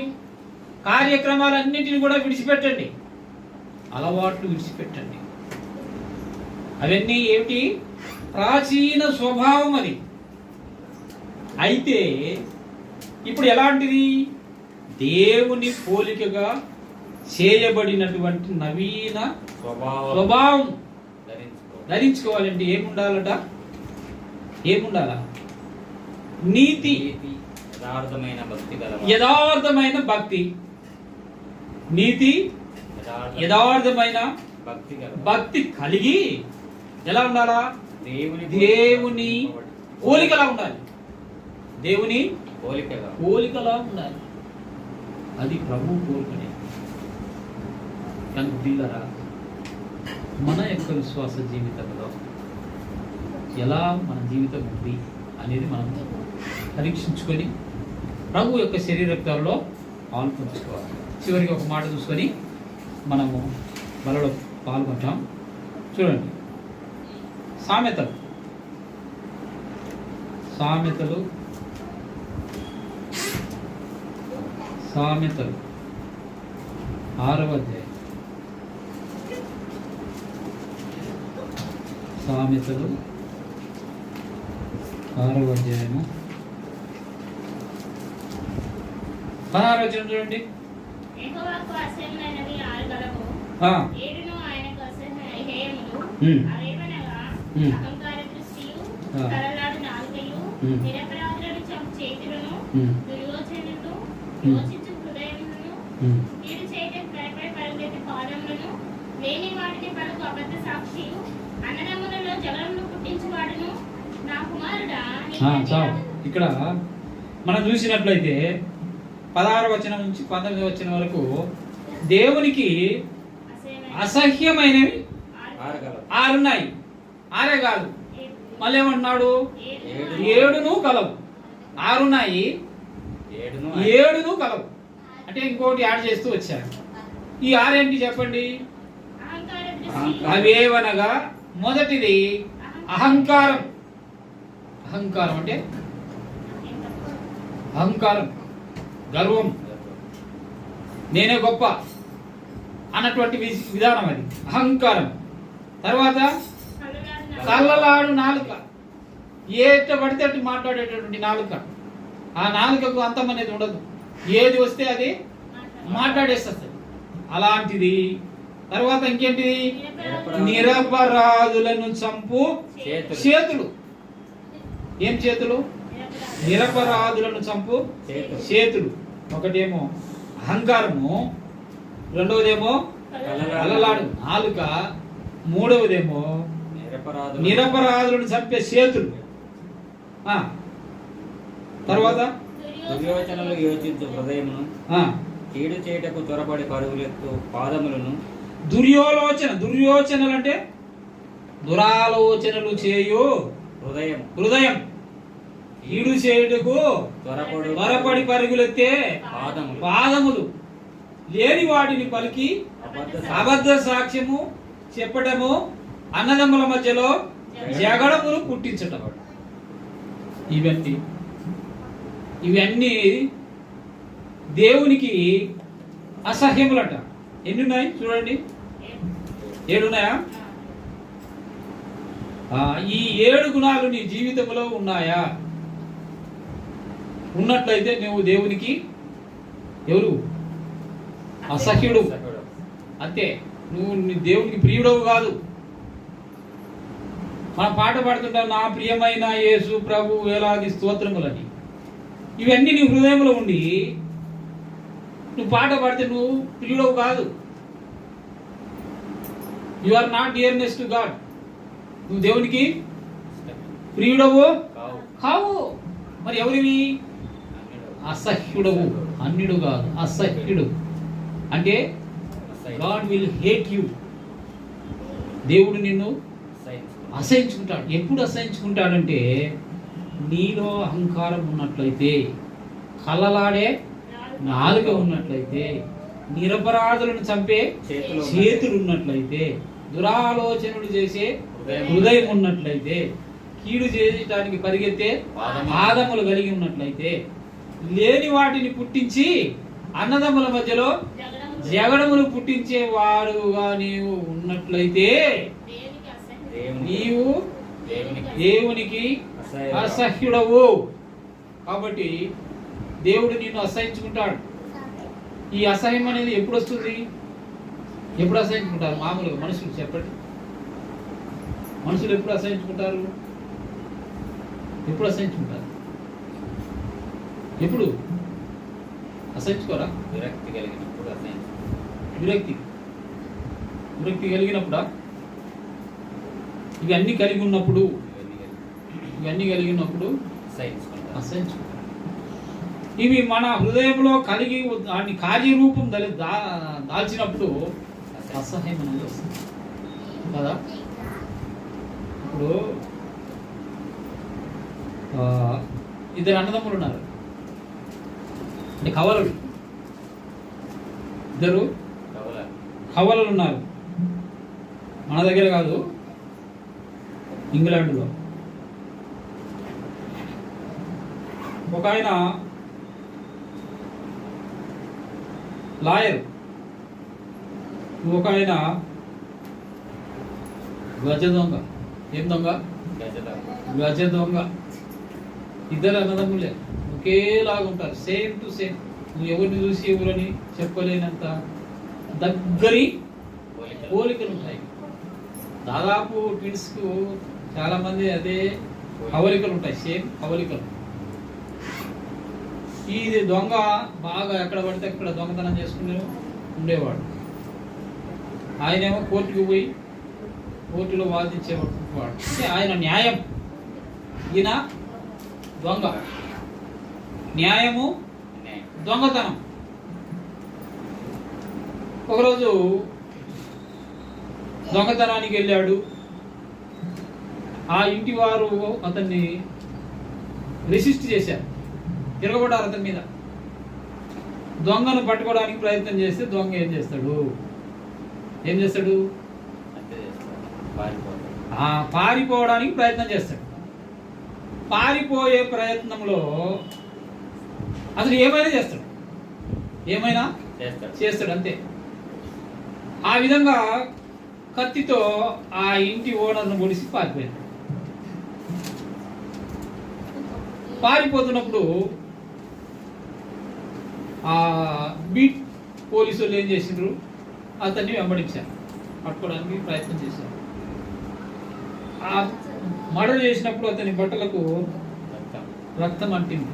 కార్యక్రమాలన్నింటినీ కూడా విడిచిపెట్టండి. అలవాట్లు విడిచిపెట్టండి. అవన్నీ ఏమిటి? ప్రాచీన స్వభావం అది. అయితే ఇప్పుడు ఎలాంటిది? దేవుని పోలికగా చేయబడినటువంటి నవీన స్వభావం ధరించుకోవాలంటే ఏముండాలట? నీతి, యథార్థమైన భక్తి. నీతి యథార్థమైన భక్తి కలిగి ఎలా ఉండాలా? దేవుని పోలికలా ఉండాలి. దేవుని పోలికలా ఉండాలి. అది ప్రభు కోరికనే. కనుక ప్రియులారా, మన యొక్క విశ్వాస జీవితంలో ఎలా మన జీవితం ఉంది అనేది మనం పరీక్షించుకొని ప్రభు యొక్క శరీరక్తాల్లో పాల్పంచుకోవాలి. చివరికి ఒక మాట చూసుకొని మనము బలలో పాల్గొంటాం. చూడండి, సామెతలు 6వ అధ్యాయం. సామెతలు 6వ అధ్యాయము 16వ వచనం చూడండి. యెహోవాకు అసహ్యమైనవి 6 గలవు, 7 ఆయనకు అసహ్యములు. అవేవనగా అహంకార దృష్టియు, తలలాడు నాలుకయు, నిరపరాధులను చంపు చేతులను, దుర్యోచనలు, యోచించు హృదయములను, కీడు చేయటం భయపడి పరుగెత్తి పాదములను, లేని వాటిని పలుకు అబద్ధ సాక్షియు, అన్నదమ్ములలో జగడమును పుట్టించువాడును. నా కుమారుడా, ఇక్కడ మనం చూసినట్లయితే 16వ వచనం నుంచి 19వ వచనం వరకు దేవునికి అసహ్యమైనవి 6 ఉన్నాయి. 6 కాదు, మళ్ళీ ఏమంటున్నాడు? 7ను కలవు. 6 ఉన్నాయి, 7ను కలవు. అంటే ఇంకోటి యాడ్ చేస్తూ వచ్చారు. ఈ 6 ఏంటి చెప్పండి? అవేవనగా మొదటిది అహంకారం. అహంకారం అంటే అహంకారం, గర్వం, నేనే గొప్ప అన్నటువంటి విధానం, అది అహంకారం. తర్వాత కళ్ళలాడు నాలుక, ఏట పడితే అటు మాట్లాడేటటువంటి నాలుక. ఆ నాలుకకు అంతం అనేది ఉండదు, ఏది వస్తే అది మాట్లాడేస్తుంది, అలాంటిది. తర్వాత ఇంకేంటిది? నిరపరాధులను చంపు చేతులు. ఏం చేతులు? నిరపరాధులను చంపు చేతులు. ఒకటేమో అహంకారము, రెండవదేమో అలలాడు నాలుక, మూడవదేమో నిరపరాధులను చంపే చేతులు. తర్వాత దుర్యోచనలు యోచించు హృదయమును, కీడు చేయటకు త్వరపడి పరుగులెత్తు పాదములను. దుర్యోచనలు అంటే దురాలోచనలు చేయు హృదయం, కీడు చేయుటకు త్వరపడి పరుగులెత్తే పాదములు, లేని వాటిని పలికి అబద్ధ సాక్ష్యము చెప్పటము, అన్నదమ్ముల మధ్యలో జగడములు పుట్టించటం. ఇవన్నీ దేవునికి అసహ్యములట. ఎన్ని ఉన్నాయి చూడండి? 7 ఉన్నాయా? ఈ 7 గుణాలు నీ జీవితంలో ఉన్నాయా? ఉన్నట్లయితే నువ్వు దేవునికి ఎవరు? అసహ్యుడు. అంతే, నువ్వు దేవునికి ప్రియుడవు కాదు. మనం పాట పాడుతుంటాం, నా ప్రియమైన యేసు ప్రభు వేలాది స్తోత్రములని. ఇవన్నీ నీ హృదయంలో ఉండి నువ్వు పాట పాడితే నువ్వు ప్రియుడవు కాదు. You are not dearness to God. నువ్వు దేవునికి ప్రియుడవు కావు. మరి ఎవరివి? అసహ్యుడవు, అన్యుడు కాదు, అసహ్యుడు. అంటే గాడ్ విల్ హేట్ యు. దేవుడు నిన్ను అసహించుకుంటాడు. ఎప్పుడు అసహించుకుంటాడంటే నీలో అహంకారం ఉన్నట్లయితే, కళ్ళలాడే నాలుక ఉన్నట్లయితే, నిరపరాధులను చంపే చేతులు ఉన్నట్లయితే, దురాలోచనలు చేసే హృదయం ఉన్నట్లయితే, కీడు చేయడానికి పరిగెత్తే పాదములు కలిగి ఉన్నట్లయితే, లేని వాటిని పుట్టించి అన్నదమ్ముల మధ్యలో జగడములు పుట్టించే వాడుగా నీవు ఉన్నట్లయితే నీవు దేవునికి అసహ్యుడవు. కాబట్టి దేవుడు నిన్ను అసహించుకుంటాడు. ఈ అసహ్యం అనేది ఎప్పుడు వస్తుంది? ఎప్పుడు అసహించుకుంటారు? మామూలుగా మనుషులు చెప్పండి, మనుషులు ఎప్పుడు అసహించుకుంటారు? ఎప్పుడు అసహించుకుంటారు? ఎప్పుడు అసహించుకోరా? విరక్తి కలిగినప్పుడు విరక్తి కలిగినప్పుడా? ఇవన్నీ కలిగి ఉన్నప్పుడు అసహించుకుంటారు. ఇవి మన హృదయంలో కలిగి దాన్ని కార్యరూపం దాల్చినప్పుడు అసహ్యం అనేది వస్తుంది కదా. ఇప్పుడు ఇద్దరు అన్నదమ్ములు ఉన్నారు, అంటే కవలలు, ఇద్దరు కవలలు ఉన్నారు. మన దగ్గర కాదు, ఇంగ్లాండ్లో. ఒక ఆయన లాయర్, ఒక ఆయన గజ దొంగ. ఏం దొంగ? గజ దొంగ. ఇద్దరు అన్నదమ్ములే, ఒకేలాగా ఉంటారు, సేమ్ టు సేమ్. నువ్వు ఎవరిని చూసి ఎవరని చెప్పలేనంత దగ్గరి పోలికలు ఉంటాయి. దాదాపు ట్విన్స్కు చాలా మంది అదే కవలికలు ఉంటాయి, సేమ్ కవలికలు. ఈ దొంగ బాగా ఎక్కడ పడితే అక్కడ దొంగతనం చేసుకుని ఉండేవాడు. ఆయనేమో కోర్టుకు పోయి కోర్టులో వాదించేవాడు. అంటే ఆయన న్యాయం, ఈయన దొంగ. న్యాయము, దొంగతనం. ఒకరోజు దొంగతనానికి వెళ్ళాడు. ఆ ఇంటి వారు అతన్ని రెసిస్ట్ చేశారు, తిరగబడ్డారు అతని మీద. దొంగను పట్టుకోవడానికి ప్రయత్నం చేస్తే దొంగ ఏం చేస్తాడు? పారిపోవడానికి ప్రయత్నం చేస్తాడు. పారిపోయే ప్రయత్నంలో అతను ఏమైనా చేస్తాడు అంతే. ఆ విధంగా కత్తితో ఆ ఇంటి ఓనర్ను పొడిసి పారిపోయాడు. పారిపోతున్నప్పుడు ఆ బీట్ పోలీసులు ఏం చేసిండ్రు? అతన్ని వెంబడించారు, పట్టుకోవడానికి ప్రయత్నం చేశారు. ఆ మర్డర్ చేసినప్పుడు అతని బట్టలకు రక్తం అంటింది.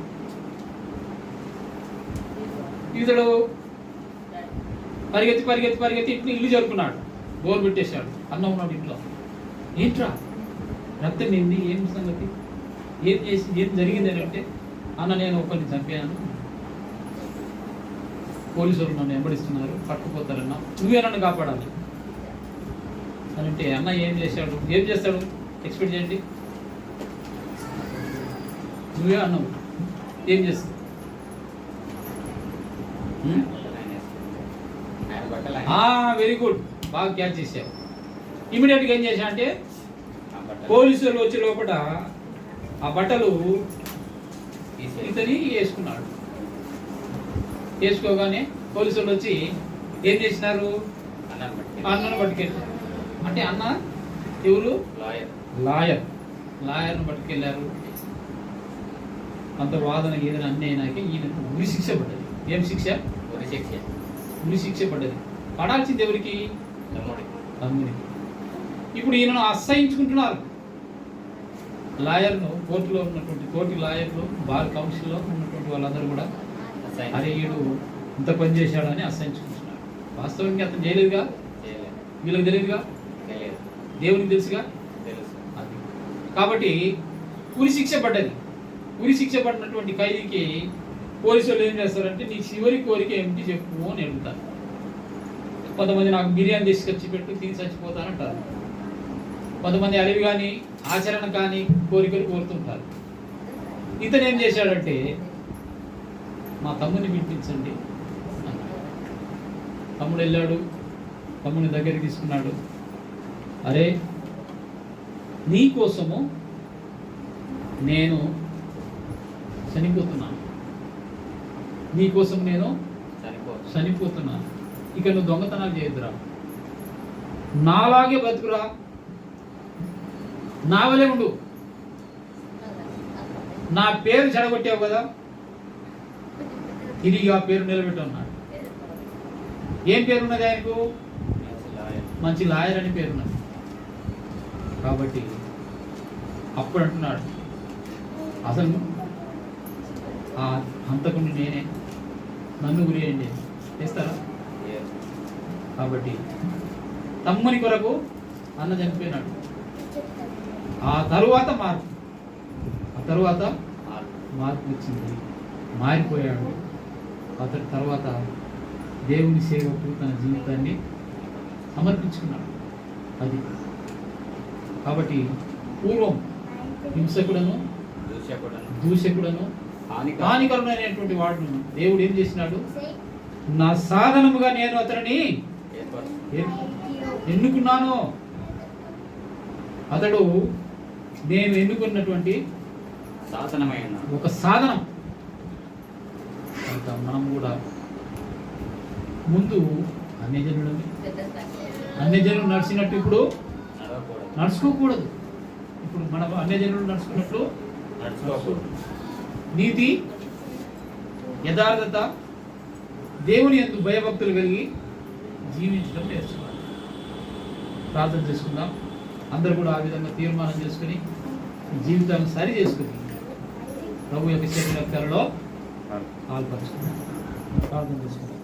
ఇతడు పరిగెత్తి ఇంట్లో ఇల్లు జరుపుకున్నాడు, బోర్ పెట్టేశాడు. అన్న ఉన్నాడు ఇంట్లో. ఏంట్రా రక్తం ఏంది, ఏం సంగతి, ఏం జరిగింది అని అంటే, అన్న నేను ఒకరిని చంపాను, పోలీసులు నన్ను వెంబడిస్తున్నారు, పట్టుకుపోతారన్నా, నువ్వే నన్ను కాపాడాలి అని అంటే, అన్న ఏం చేస్తాడు ఎక్స్పెక్ట్ చేయండి. నువ్వే అన్నావు, ఏం చేస్తావు? వెరీ గుడ్, బాగా క్యాచ్ చేసావు. ఇమీడియట్గా ఏం చేశా అంటే, పోలీసులు వచ్చే లోపల ఆ బట్టలు ఇతని వేసుకున్నాడు. వేసుకోగానే పోలీసులు వచ్చి ఏం చేసినారు? అన్నను పట్టుకెళ్ళారు. అంటే అన్న ఎవరు? లాయర్ను పట్టుకెళ్ళారు. అంత వాదన ఏదైనా అన్నీ అయినాక ఈయనకు ఉరి శిక్ష పడ్డది. ఏం శిక్ష? ఉరి శిక్ష పడ్డది. పడాల్సింది ఎవరికి? తమ్ముడికి. ఇప్పుడు ఈయనను అసహించుకుంటున్నారు. లాయర్ను కోర్టులో ఉన్నటువంటి తోటి లాయర్లు, బార్ కౌన్సిల్లో ఉన్నటువంటి వాళ్ళందరూ కూడా అరే వీడు ఇంత పని చేశాడని అసహించుకుంటున్నారు. వాస్తవంగా అతను చేయలేదుగా, వీళ్ళకి తెలియదుగా, దేవునికి తెలుసుగా. అది కాబట్టి ఉరి శిక్ష పడ్డది. ఉరి శిక్ష పడినటువంటి ఖైదీకి పోలీసులు ఏం చేస్తారంటే, నీ చివరి కోరిక ఏమిటి చెప్పు అని అడుగుతారు. కొంతమంది నాకు బిర్యానీ తీసుకొచ్చి పెట్టు, తిని చచ్చిపోతానంటారు. కొంతమంది అడవి కానీ ఆచరణ కానీ కోరికలు కోరుతుంటారు. ఇతను ఏం చేశాడంటే, మా తమ్ముని పిలిపించండి. తమ్ముడు వెళ్ళాడు, తమ్ముని దగ్గరికి తీసుకున్నాడు. అరే నీ కోసము నేను చనిపోతున్నాను, నీకోసం నేను చనిపోతున్నాను. ఇక నువ్వు దొంగతనాలు చేయొద్దురా, నాలాగే బతుకురా, నా వలే ఉండు. నా పేరు చెడగొట్టావు కదా, తిరిగి ఆ పేరు నిలబెట్టున్నాడు. ఏం పేరున్నది ఆయనకు? మంచి లాయర్ అని పేరున్నది. కాబట్టి అప్పుడు అంటున్నాడు, అసలు ఆ హంతకుని నేనే, నన్ను గురియండి చేస్తారా? కాబట్టి తమ్ముని కొరకు అన్న చనిపోయినాడు. ఆ తరువాత మార్పు వచ్చింది, మారిపోయాడు. అతడి తర్వాత దేవుని సేవకు తన జీవితాన్ని సమర్పించుకున్నాడు. అది కాబట్టి పూర్వం హింసకుడను దూషకుడను హానికరుడైనటువంటి వాడును దేవుడు ఏం చేసినాడు? నా సాధనముగా నేను అతనిని ఎన్నుకున్నాను. అతడు నేను ఎన్నుకున్నటువంటి ఒక సాధనం. మనం కూడా ముందు అన్యజనులు నడిచినట్టు ఇప్పుడు నడుచుకోకూడదు. ఇప్పుడు మనం అన్యజనులు నడుచుకున్నట్లు నడుచుకోకూడదు. నీతి, యథార్థత, దేవుని యందు భయభక్తులు కలిగి జీవించడం నేర్చుకోవాలి. ప్రార్థన చేసుకుందాం. అందరూ కూడా ఆ విధంగా తీర్మానం చేసుకుని జీవితాన్ని సరి చేసుకుని ప్రభు యొక్క శరీర రక్తాలలో పాల్పంచుకుందాం. ప్రార్థన చేసుకుందాం.